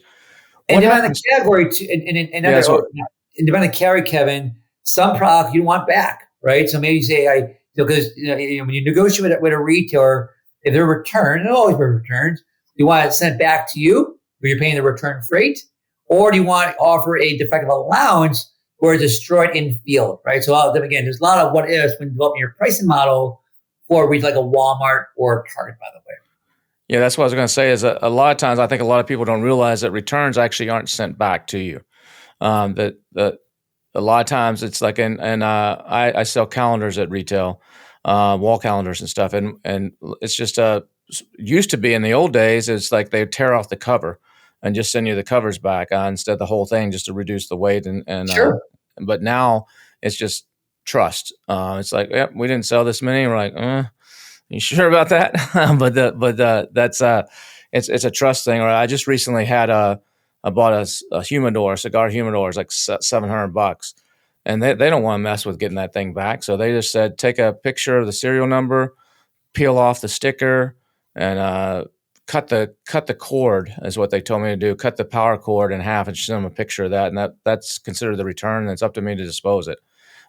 And depending on the category, depending on the category, Kevin, some product you don't want back, right? So maybe you say, because when you negotiate with a retailer, if they're returned, there'll always be returns. Do you want it sent back to you where you're paying the return freight? Or do you want to offer a defective allowance where it's destroyed in field, right? So again, there's a lot of what ifs when developing your pricing model for like a Walmart or a Target, by the way. Yeah, that's what I was going to say is a lot of times I think a lot of people don't realize that returns actually aren't sent back to you. That a lot of times it's like, I sell calendars at retail, wall calendars and stuff, and it's just used to be in the old days, it's like they tear off the cover and just send you the covers back instead of the whole thing, just to reduce the weight Sure. but now it's just trust. It's like, yep, we didn't sell this many. We're like, you sure about that? That's it's a trust thing. Or I just recently I bought a humidor, a cigar humidor. It's like $700, and they don't want to mess with getting that thing back. So they just said, take a picture of the serial number, peel off the sticker, and cut the cord is what they told me to do. Cut the power cord in half and send them a picture of that, and that's considered the return. And it's up to me to dispose it.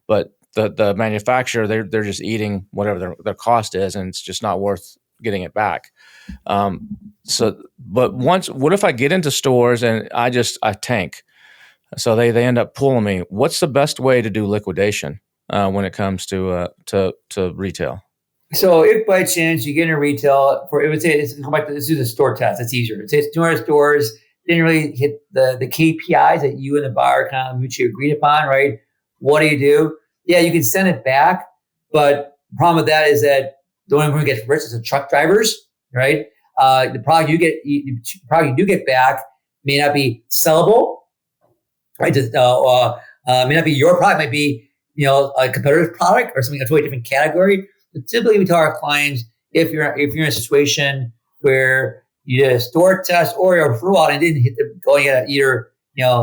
But the manufacturer, they're just eating whatever their cost is, and it's just not worth getting it back. But what if I get into stores and I tank? So they end up pulling me. What's the best way to do liquidation when it comes to retail? So if by chance you get in retail it would say, let's do the store test. It's easier. It says 200 stores didn't really hit the KPIs that you and the buyer kind of mutually agreed upon, right? What do? Yeah, you can send it back, but the problem with that is that the only one who gets rich is the truck drivers, right? The product you do get back may not be sellable, right? May not be your product, might be a competitor's product or something, a totally different category. But typically, we tell our clients, if you're in a situation where you did a store test or you're throughout and didn't hit the goal, you either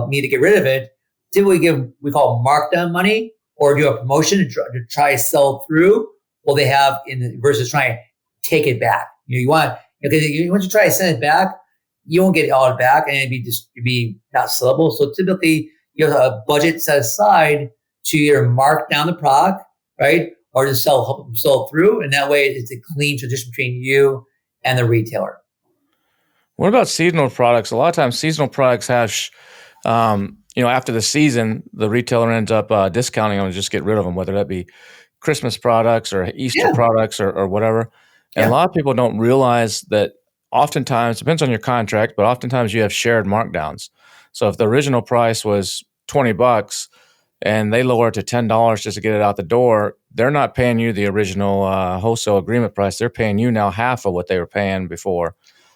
need to get rid of it. Typically, we call markdown money or do a promotion to try to sell through what they have versus trying to take it back. You want because once you try to send it back, you won't get it all back, and it'd be not sellable. So typically, you have a budget set aside to either mark down the product, right, or to help them sell through, and that way it's a clean transition between you and the retailer. What about seasonal products? A lot of times, seasonal products have, after the season, the retailer ends up discounting them and just get rid of them, whether that be Christmas products or Easter products or whatever. And a lot of people don't realize that oftentimes, depends on your contract, but oftentimes you have shared markdowns. So if the original price was $20 and they lower it to $10 just to get it out the door, they're not paying you the original wholesale agreement price. They're paying you now half of what they were paying before.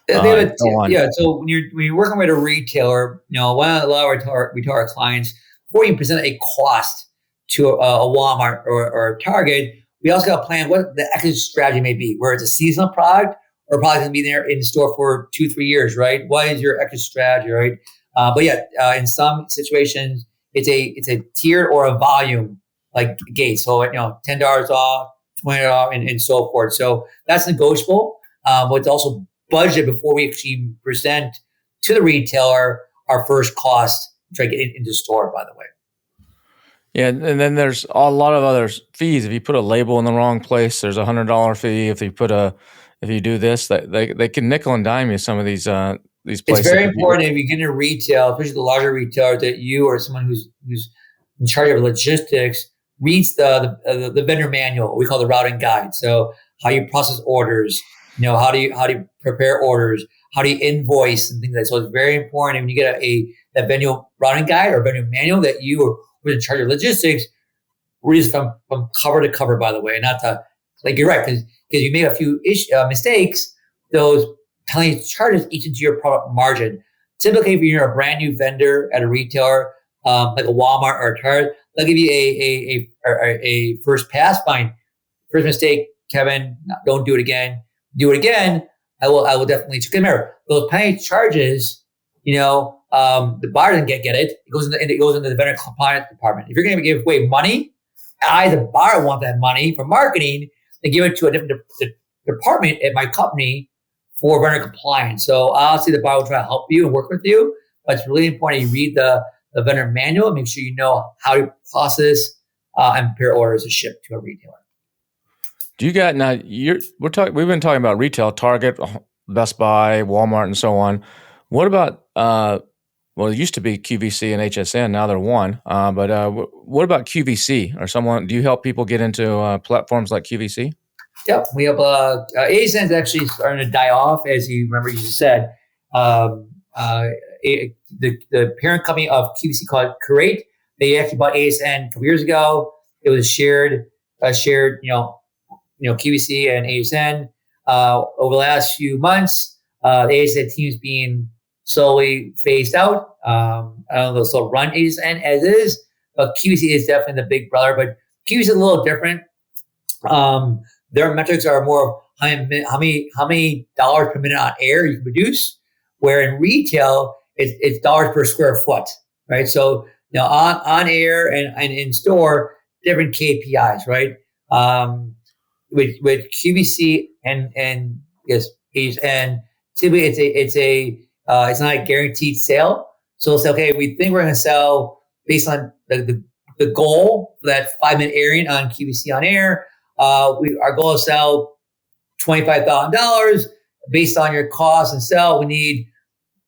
So when you're working with a retailer, we tell our clients, before you present a cost to a Walmart or a Target, we also got to plan what the exit strategy may be, where it's a seasonal product or probably going to be there in the store for 2-3 years, right? What is your exit strategy, right? In some situations, it's a tier or a volume like gate. So $10 off, $20 off, and so forth. So that's negotiable, but it's also budget before we actually present to the retailer our first cost to try to get it into store, by the way. Yeah, and then there's a lot of other fees. If you put a label in the wrong place, there's $100 fee. If you do this, they can nickel and dime you some of these places. It's very important if you get into retail, especially the larger retailers, that you or someone who's in charge of logistics reads the vendor manual. We call the routing guide. So how you process orders, how do you prepare orders, how do you invoice and things like that. So it's very important when you get a vendor routing guide or vendor manual that you or who's in charge of logistics reads from cover to cover, by the way, not to, like, you're right, because you make a few mistakes, those penalty charges eat into your product margin. Typically, if you're a brand new vendor at a retailer, like a Walmart or a Target, they'll give you a first pass fine. First mistake, Kevin, don't do it again. Do it again, I will definitely check. Remember, those penalty charges, the buyer doesn't get it. It goes into the vendor compliance department. If you're going to give away money, I, the buyer, want that money for marketing and give it to a different department at my company for vendor compliance. So obviously, the buyer will try to help you and work with you, but it's really important you read the vendor manual and make sure you know how to process and prepare orders to ship to a retailer. Do you got now? We've been talking about retail, Target, Best Buy, Walmart, and so on. What about it used to be QVC and HSN. Now they're one. But what about QVC or someone? Do you help people get into platforms like QVC? Yep, we have HSN is actually starting to die off, as you just said. the parent company of QVC called Curate. They actually bought ASN a couple years ago. It was shared, QVC and ASN. Over the last few months, the ASN team is being slowly phased out. I don't know if they'll still run ASN as is, but QVC is definitely the big brother. But QVC is a little different. Their metrics are more how many dollars per minute on air you can produce, where in retail it's dollars per square foot, right? So on air and in store, different KPIs, right? With QVC and yes, and typically it's not a guaranteed sale. So we'll say, okay, we think we're going to sell based on the goal for that 5-minute airing on QVC on air. Our goal is to sell $25,000 based on your cost and sell. We need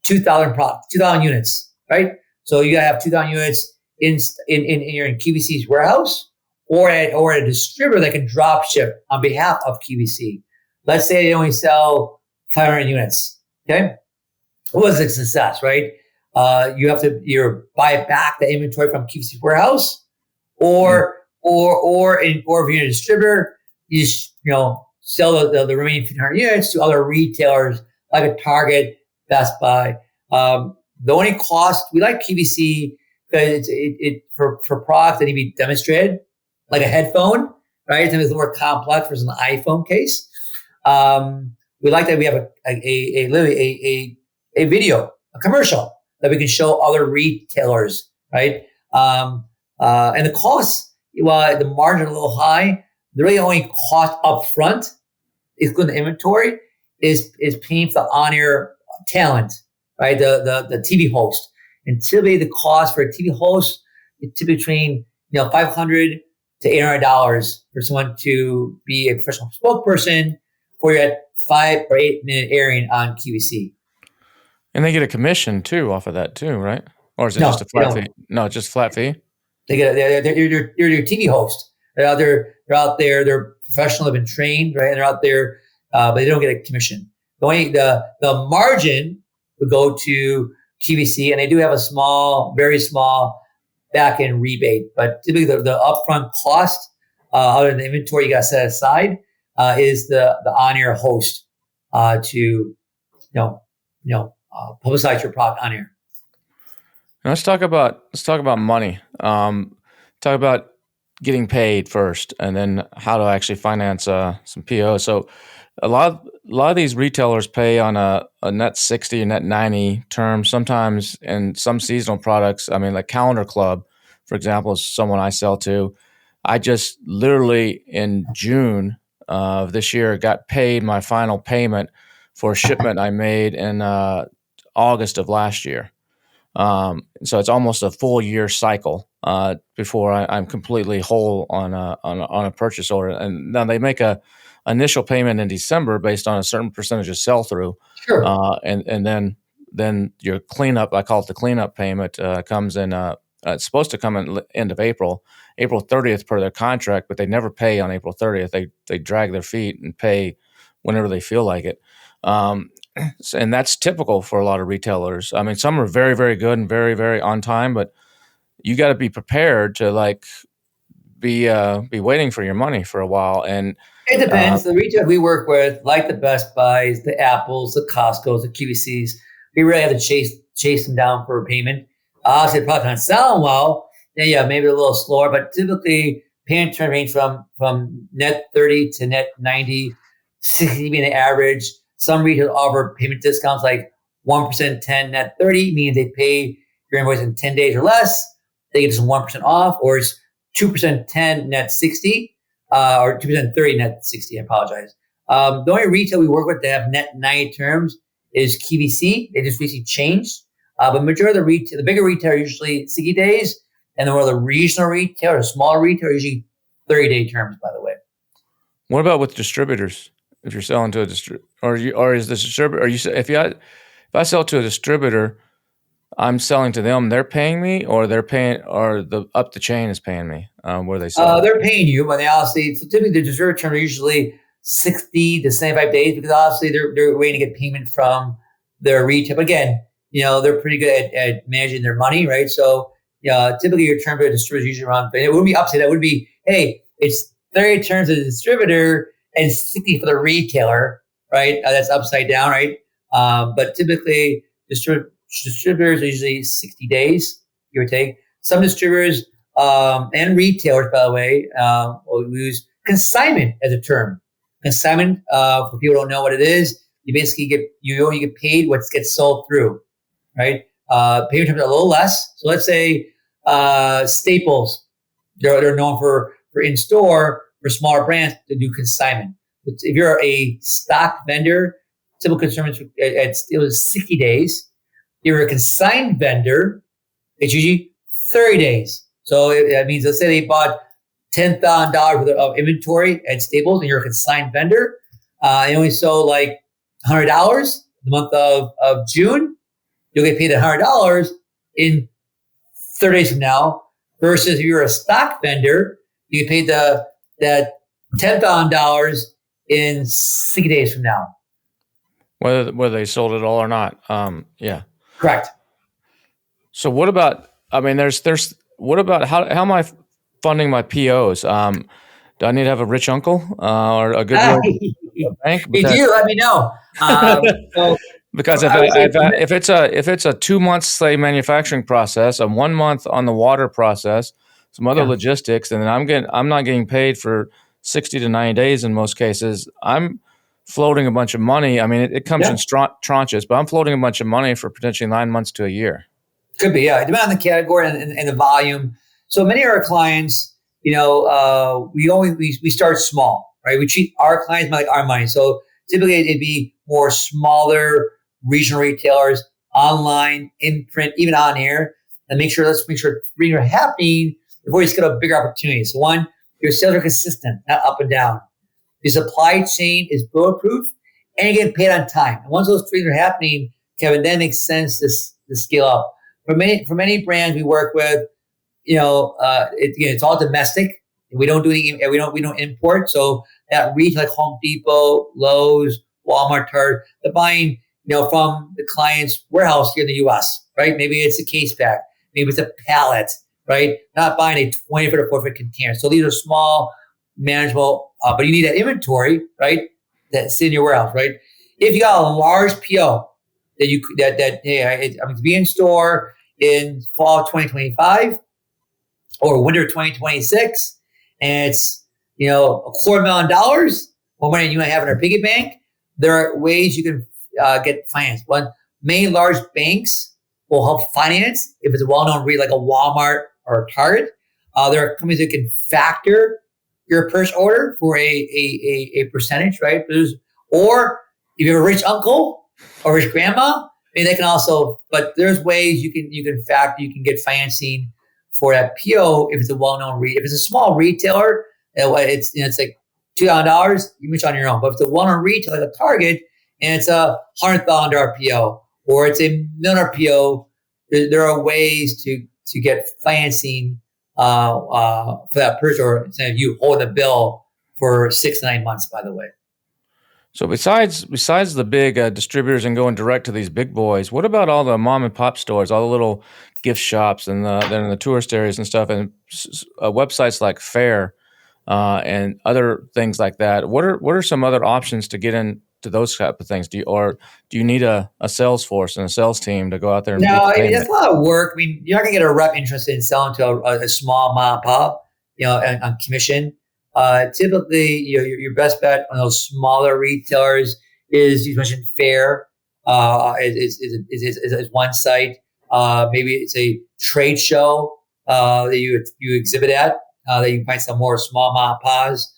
2,000 units, right? So you gotta have 2,000 units in QVC's warehouse or at a distributor that can drop ship on behalf of QVC. Let's say they only sell 500 units. Okay, it was a success, right? You have to either buy back the inventory from QVC's warehouse, or if you're a distributor, you sell the remaining 200 units to other retailers like a Target, Best Buy. The only cost, we like QVC because for products that need to be demonstrated, like a headphone, right? It's a little more complex versus an iPhone case. We like that we have a video, a commercial that we can show other retailers, right? And the costs, while the margin is a little high, the really only cost up front, including the inventory, is paying for the on-air talent, right? The TV host. And typically the cost for a TV host is typically between $500 to $800 for someone to be a professional spokesperson for your 5 or 8 minute airing on QVC. And they get a commission too off of that too, right? Or is it just a flat fee? No, just flat fee. They're your TV host. They're out there. They're professional. They've been trained, right? And they're out there, but they don't get a commission. The margin would go to QVC, and they do have a very small back end rebate. But typically, the upfront cost, other than the inventory you got to set aside, is the on air host to publicize your product on air. Now let's talk about money. Talk about getting paid first, and then how to actually finance some PO. So a lot of these retailers pay on a net 60 or net 90 term. Sometimes in some seasonal products, I mean, like Calendar Club, for example, is someone I sell to. I just literally in June of this year got paid my final payment for a shipment I made in August of last year. So it's almost a full year cycle before I'm completely whole on a purchase order. And now they make a initial payment in December based on a certain percentage of sell through. Sure. And then your cleanup, I call it the cleanup payment, comes in. It's supposed to come in end of April 30th per their contract, but they never pay on April 30th. They drag their feet and pay whenever they feel like it. And that's typical for a lot of retailers. I mean, some are very, very good and very, very on time, but you got to be prepared to be waiting for your money for a while. And it depends. The retail we work with, like the Best Buys, the Apples, the Costco's, the QVCs, we really have to chase them down for a payment. Obviously, the product's not selling well. Then maybe a little slower, but typically payment term range from net 30 to net 90, 60 being the average. Some retailers offer payment discounts like 1% 10 net 30, meaning they pay your invoice in 10 days or less. They get some 1% off, or it's 2% 10 net 60, or 2% 30 net 60. I apologize. The only retail we work with that have net 90 terms is QVC. They just recently changed. But majority of the bigger retail are usually 60 days, and the more the regional retail or smaller retail are usually 30-day terms, by the way. What about with distributors? If you're selling to a distributor, or is the distributor, if I sell to a distributor, I'm selling to them, they're paying me, or they're paying, or the up the chain is paying me where they sell. They're paying you, but they obviously, so typically the distributor terms are usually 60 to 75 days because obviously they're waiting to get payment from their retail. But again, they're pretty good at managing their money, right? So, typically your term to a distributor is usually around, it wouldn't be upside. That would be, hey, it's 30 terms to the distributor and 60 for the retailer, right? That's upside down, right? But typically distributors are usually 60 days, give or take. Some distributors and retailers, by the way, will use consignment as a term. Consignment, for people who don't know what it is, you only get paid what gets sold through, right? Payment terms are a little less. So let's say Staples, they're known for in store for smaller brands to do consignment. If you're a stock vendor, typical consignment it was 60 days. If you're a consigned vendor, it's usually 30 days. So that means, let's say they bought $10,000 worth of inventory at Staples and you're a consigned vendor. They only sold like $100 the month of June. You'll get paid $100 in 30 days from now. Versus if you're a stock vendor, you get paid that $10,000 in 60 days from now. Whether they sold it all or not. Yeah. Correct. So what about, what about how am I funding my POs? Do I need to have a rich uncle or a good bank? If you let me know. Because if it's a 2 months, say, manufacturing process, a 1 month on the water process, some other logistics, and then I'm not getting paid for 60 to 90 days in most cases. I'm floating a bunch of money. I mean, it comes in tranches, but I'm floating a bunch of money for potentially 9 months to a year. Could be, yeah. Depending on the category and the volume. So many of our clients, we start small, right? We treat our clients like our money. So typically it'd be more smaller regional retailers, online, in print, even on air, and let's make sure things are happening before you scale up bigger opportunities. So one, your sales are consistent, not up and down. Your supply chain is bulletproof, and you're getting paid on time. And once those things are happening, Kevin, then it makes sense to scale up. For many brands we work with, it's all domestic. We don't do anything. We don't import. So that retail like Home Depot, Lowe's, Walmart, Target, they're buying from the client's warehouse here in the U.S. Right? Maybe it's a case pack. Maybe it's a pallet. Right? Not buying a 20-foot or 4-foot container. So these are small, manageable. But you need that inventory, right? That's in your warehouse, right? If you got a large PO I'm going to be in store in fall 2025 or winter 2026, and it's $250,000, more money you might have in our piggy bank. There are ways you can get financed. One, many large banks will help finance if it's a well-known REIT like a Walmart or a Target. There are companies that can factor your purchase order for a percentage, right? Or if you have a rich uncle or rich grandma, maybe they can also. But there's ways you can get financing for that PO if it's a well-known REIT. If it's a small retailer, it's like $2,000, you reach on your own. But if it's a well-known retailer like a Target and it's a $100,000 PO or it's a $1 million PO, there are ways to get financing for that purchase, or you hold the bill for 6 to 9 months, by the way. So besides the big distributors and going direct to these big boys, what about all the mom and pop stores, all the little gift shops and the tourist areas and stuff, and websites like Fair and other things like that? What are some other options to get into those type of things? Do you need a sales force and a sales team to go out there? No, it's a lot of work. I mean, you're not gonna get a rep interested in selling to a small mom and pop, on commission. Typically, your best bet on those smaller retailers is, you mentioned Fair, is one site. Maybe it's a trade show that you exhibit at that you can find some more small mom and pops.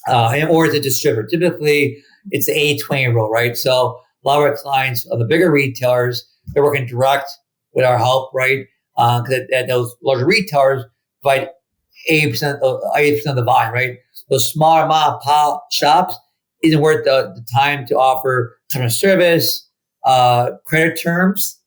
Or it's a distributor. Typically, it's the 80-20 rule, right? So a lot of our clients are the bigger retailers. They're working direct with our help, right? Because at those larger retailers provide 80% of the volume, right? Those smaller mom and pop shops isn't worth the time to offer customer service, credit terms,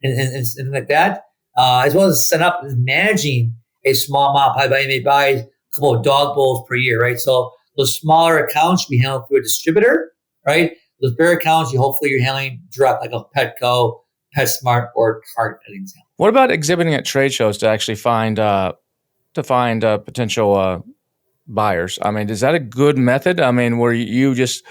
and something like that, as well as set up managing a small mom and pop. They buy a couple of dog bowls per year, right? So those smaller accounts should be handled through a distributor, right? those bigger accounts, hopefully you're handling direct, like a Petco, PetSmart, or Target, as an example. What about exhibiting at trade shows to actually find potential buyers? I mean, is that a good method? I mean, where you just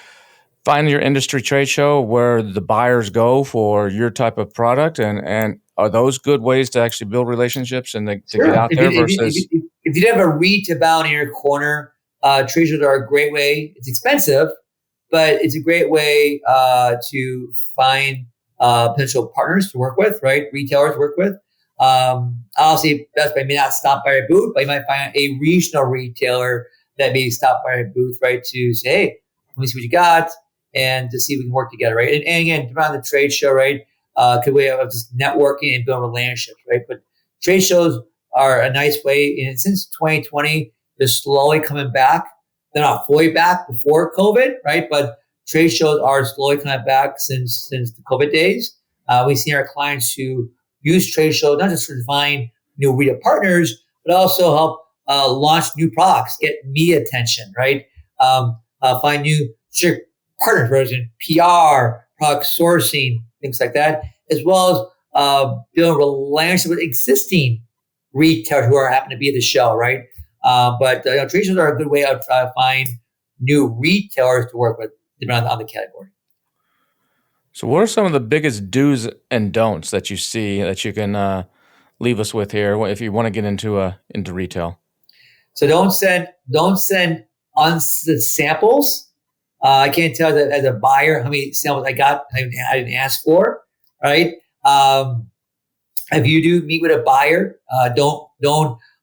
find your industry trade show where the buyers go for your type of product, and are those good ways to actually build relationships and to get out there versus? If you have a read-to-bound in your corner, trade shows are a great way. It's expensive, but it's a great way to find potential partners to work with, right? Retailers to work with. Obviously, Best Buy may not stop by a booth, but you might find a regional retailer that may stop by a booth, right? To say, hey, let me see what you got, and to see if we can work together, right? And again, around the trade show, right? Good way of just networking and building relationships, right? But trade shows are a nice way, and since 2020, they're slowly coming back. They're not fully back before COVID, right? But trade shows are slowly coming back since the COVID days. We've seen our clients who use trade shows not just to find new retail partners, but also help launch new products, get media attention, right? Find new partners, whether it's in PR, product sourcing, things like that, as well as build relationships with existing retailers who happen to be at the show, right? But trade shows are a good way of trying to find new retailers to work with, depending on the category. So, what are some of the biggest do's and don'ts that you see that you can leave us with here if you want to get into retail? So don't send unsolicited samples. I can't tell that as a buyer how many samples I got. I didn't ask for, right? If you do meet with a buyer, don't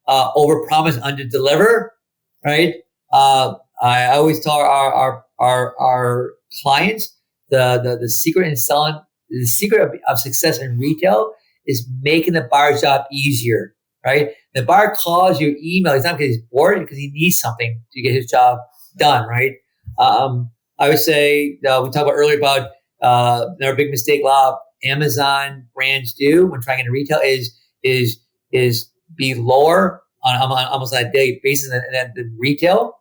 overpromise, underdeliver, right? I always tell our clients the secret in selling, the secret of success in retail is making the buyer's job easier, right? The buyer calls you, email. It's not because he's bored, because he needs something to get his job done, right? I would say we talked about earlier about our big mistake a lot of Amazon brands do when trying into retail is be lower on almost on a daily basis than retail.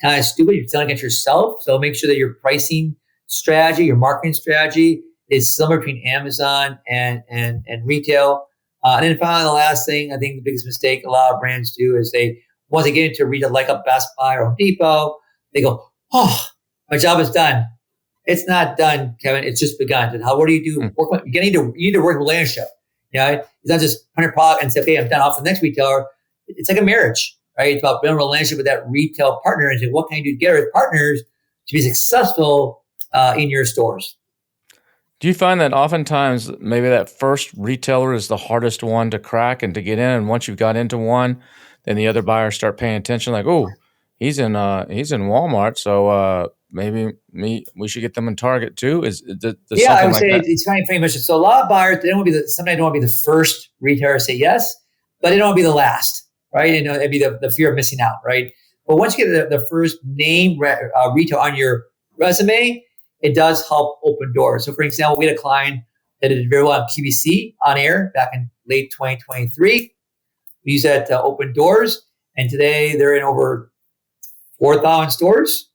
Kind of stupid. You're selling against yourself. So make sure that your pricing strategy, your marketing strategy is somewhere between Amazon and retail. And then finally, the last thing, I think the biggest mistake a lot of brands do is once they get into retail like a Best Buy or Home Depot, they go, oh, my job is done. It's not done, Kevin. It's just begun. And what do you do? You need to work a relationship. It's not just put your product and say, okay, I'm done, off to the next retailer. It's like a marriage, right? It's about building a relationship with that retail partner and say, what can you do together as partners to be successful in your stores? Do you find that oftentimes maybe that first retailer is the hardest one to crack and to get in, and once you've got into one, then the other buyers start paying attention, like, oh, he's in Walmart, so maybe we should get them in Target too? Does I would like say that? it's kind of famous. So a lot of buyers, sometimes don't want to be the first retailer to say yes, but they don't want to be the last, right? It'd be the fear of missing out, right? But once you get the first name retail on your resume, it does help open doors. So for example, we had a client that did very well on QVC on air back in late 2023. We used that to open doors, and today they're in over 4,000 stores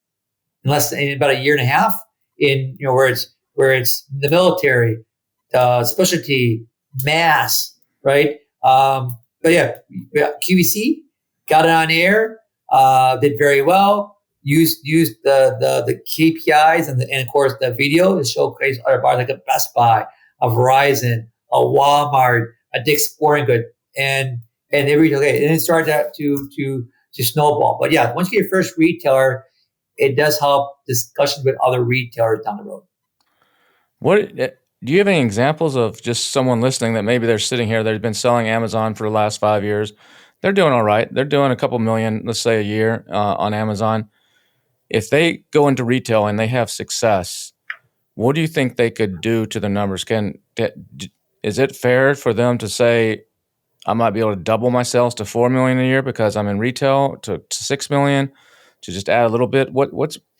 in about a year and a half. In where it's the military, specialty, mass, right? But yeah, QVC got it on air, did very well. Used the KPIs and of course the video to showcase other buyers like a Best Buy, a Verizon, a Walmart, a Dick's Sporting Goods, and it started to snowball. But yeah, once you get your first retailer, it does help discussions with other retailers down the road. What do you have any examples of just someone listening that maybe they're sitting here, they've been selling Amazon for the last 5 years, they're doing all right, they're doing a couple million, let's say a year on Amazon. If they go into retail and they have success, what do you think they could do to the numbers? Is it fair for them to say, I might be able to double my sales to 4 million a year because I'm in retail, to 6 million, to just add a little bit?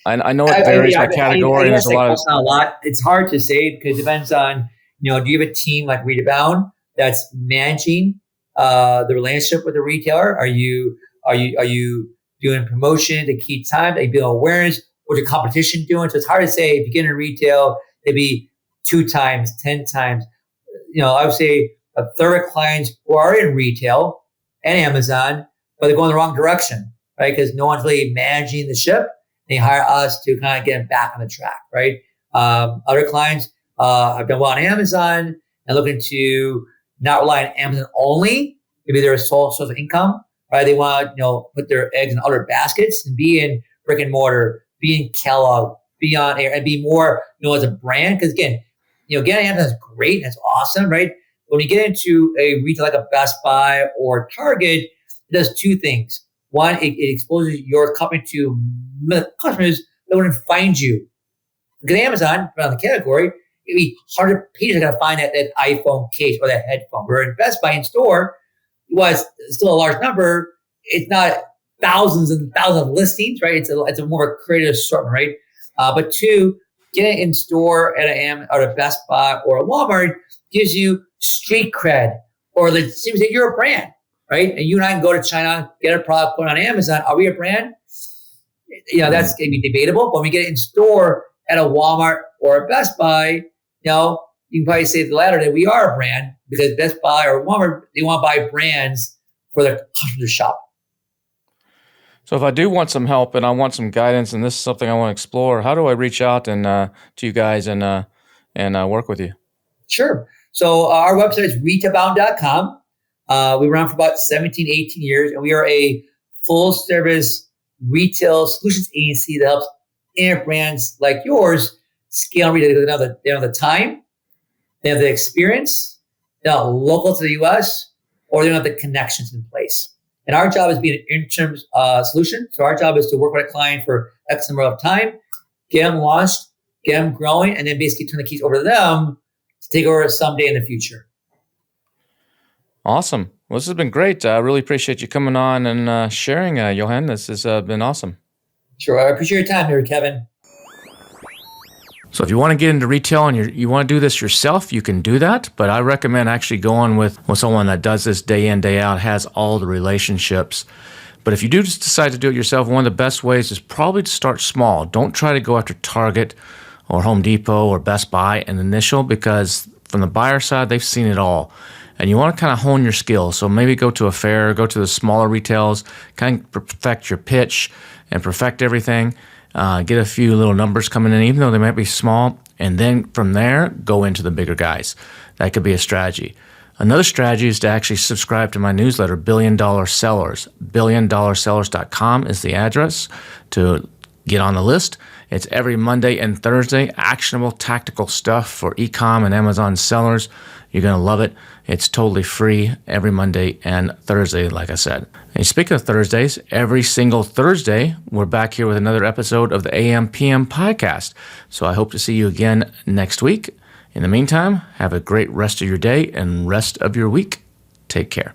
I know it varies by category. There's a lot. It's hard to say because it depends on, do you have a team like Readabound that's managing the relationship with the retailer? Are you doing promotion to keep time? Are you building awareness? what's your competition doing? So it's hard to say if you get in retail, maybe 2 times, 10 times. I would say a third of clients who are in retail and Amazon, but they're going the wrong direction, right? Because no one's really managing the ship. They hire us to kind of get them back on the track, right? Other clients have done well on Amazon and looking to not rely on Amazon only. Maybe they're a sole source of income, right? They want to, put their eggs in other baskets and be in brick and mortar, be in Kellogg, be on air, and be more, as a brand. Because again, getting on Amazon is great. That's awesome, right? When you get into a retail like a Best Buy or Target, it does 2 things. One, it exposes your company to customers that wouldn't find you. Look at Amazon, on the category, it'd be 100 pages to find that iPhone case or that headphone. Where in Best Buy in store, was still a large number. It's not thousands and thousands of listings, right? It's a more creative assortment, right? But 2, getting it in store at a Best Buy or a Walmart gives you street cred, or it seems that you're a brand, right? And you and I can go to China, get a product, put it on Amazon. Are we a brand? That's going to be debatable. But when we get it in store at a Walmart or a Best Buy, you can probably say the latter, that we are a brand, because Best Buy or Walmart, they want to buy brands for their customers to shop. So if I do want some help and I want some guidance, and this is something I want to explore, how do I reach out and to you guys and work with you? Sure. So our website is retailbound.com. We run for about 17, 18 years, and we are a full-service retail solutions agency that helps internet brands like yours scale retail. They have the time, they have the experience, they're not local to the U.S., or they don't have the connections in place. And our job is being an interim solution. So our job is to work with a client for X number of time, get them launched, get them growing, and then basically turn the keys over to them to take over someday in the future. Awesome. Well, this has been great. I really appreciate you coming on and sharing, Johan. This has been awesome. Sure. I appreciate your time here, Kevin. So if you want to get into retail and you want to do this yourself, you can do that. But I recommend actually going with someone that does this day in, day out, has all the relationships. But if you do just decide to do it yourself, one of the best ways is probably to start small. Don't try to go after Target or Home Depot or Best Buy in the initial, because from the buyer side, they've seen it all. And you want to kind of hone your skills. So maybe go to a fair, go to the smaller retails, kind of perfect your pitch and perfect everything. Get a few little numbers coming in, even though they might be small. And then from there, go into the bigger guys. That could be a strategy. Another strategy is to actually subscribe to my newsletter, Billion Dollar Sellers. BillionDollarSellers.com is the address to get on the list. It's every Monday and Thursday, actionable tactical stuff for e-com and Amazon sellers. You're going to love it. It's totally free every Monday and Thursday, like I said. And speaking of Thursdays, every single Thursday, we're back here with another episode of the AM PM podcast. So I hope to see you again next week. In the meantime, have a great rest of your day and rest of your week. Take care.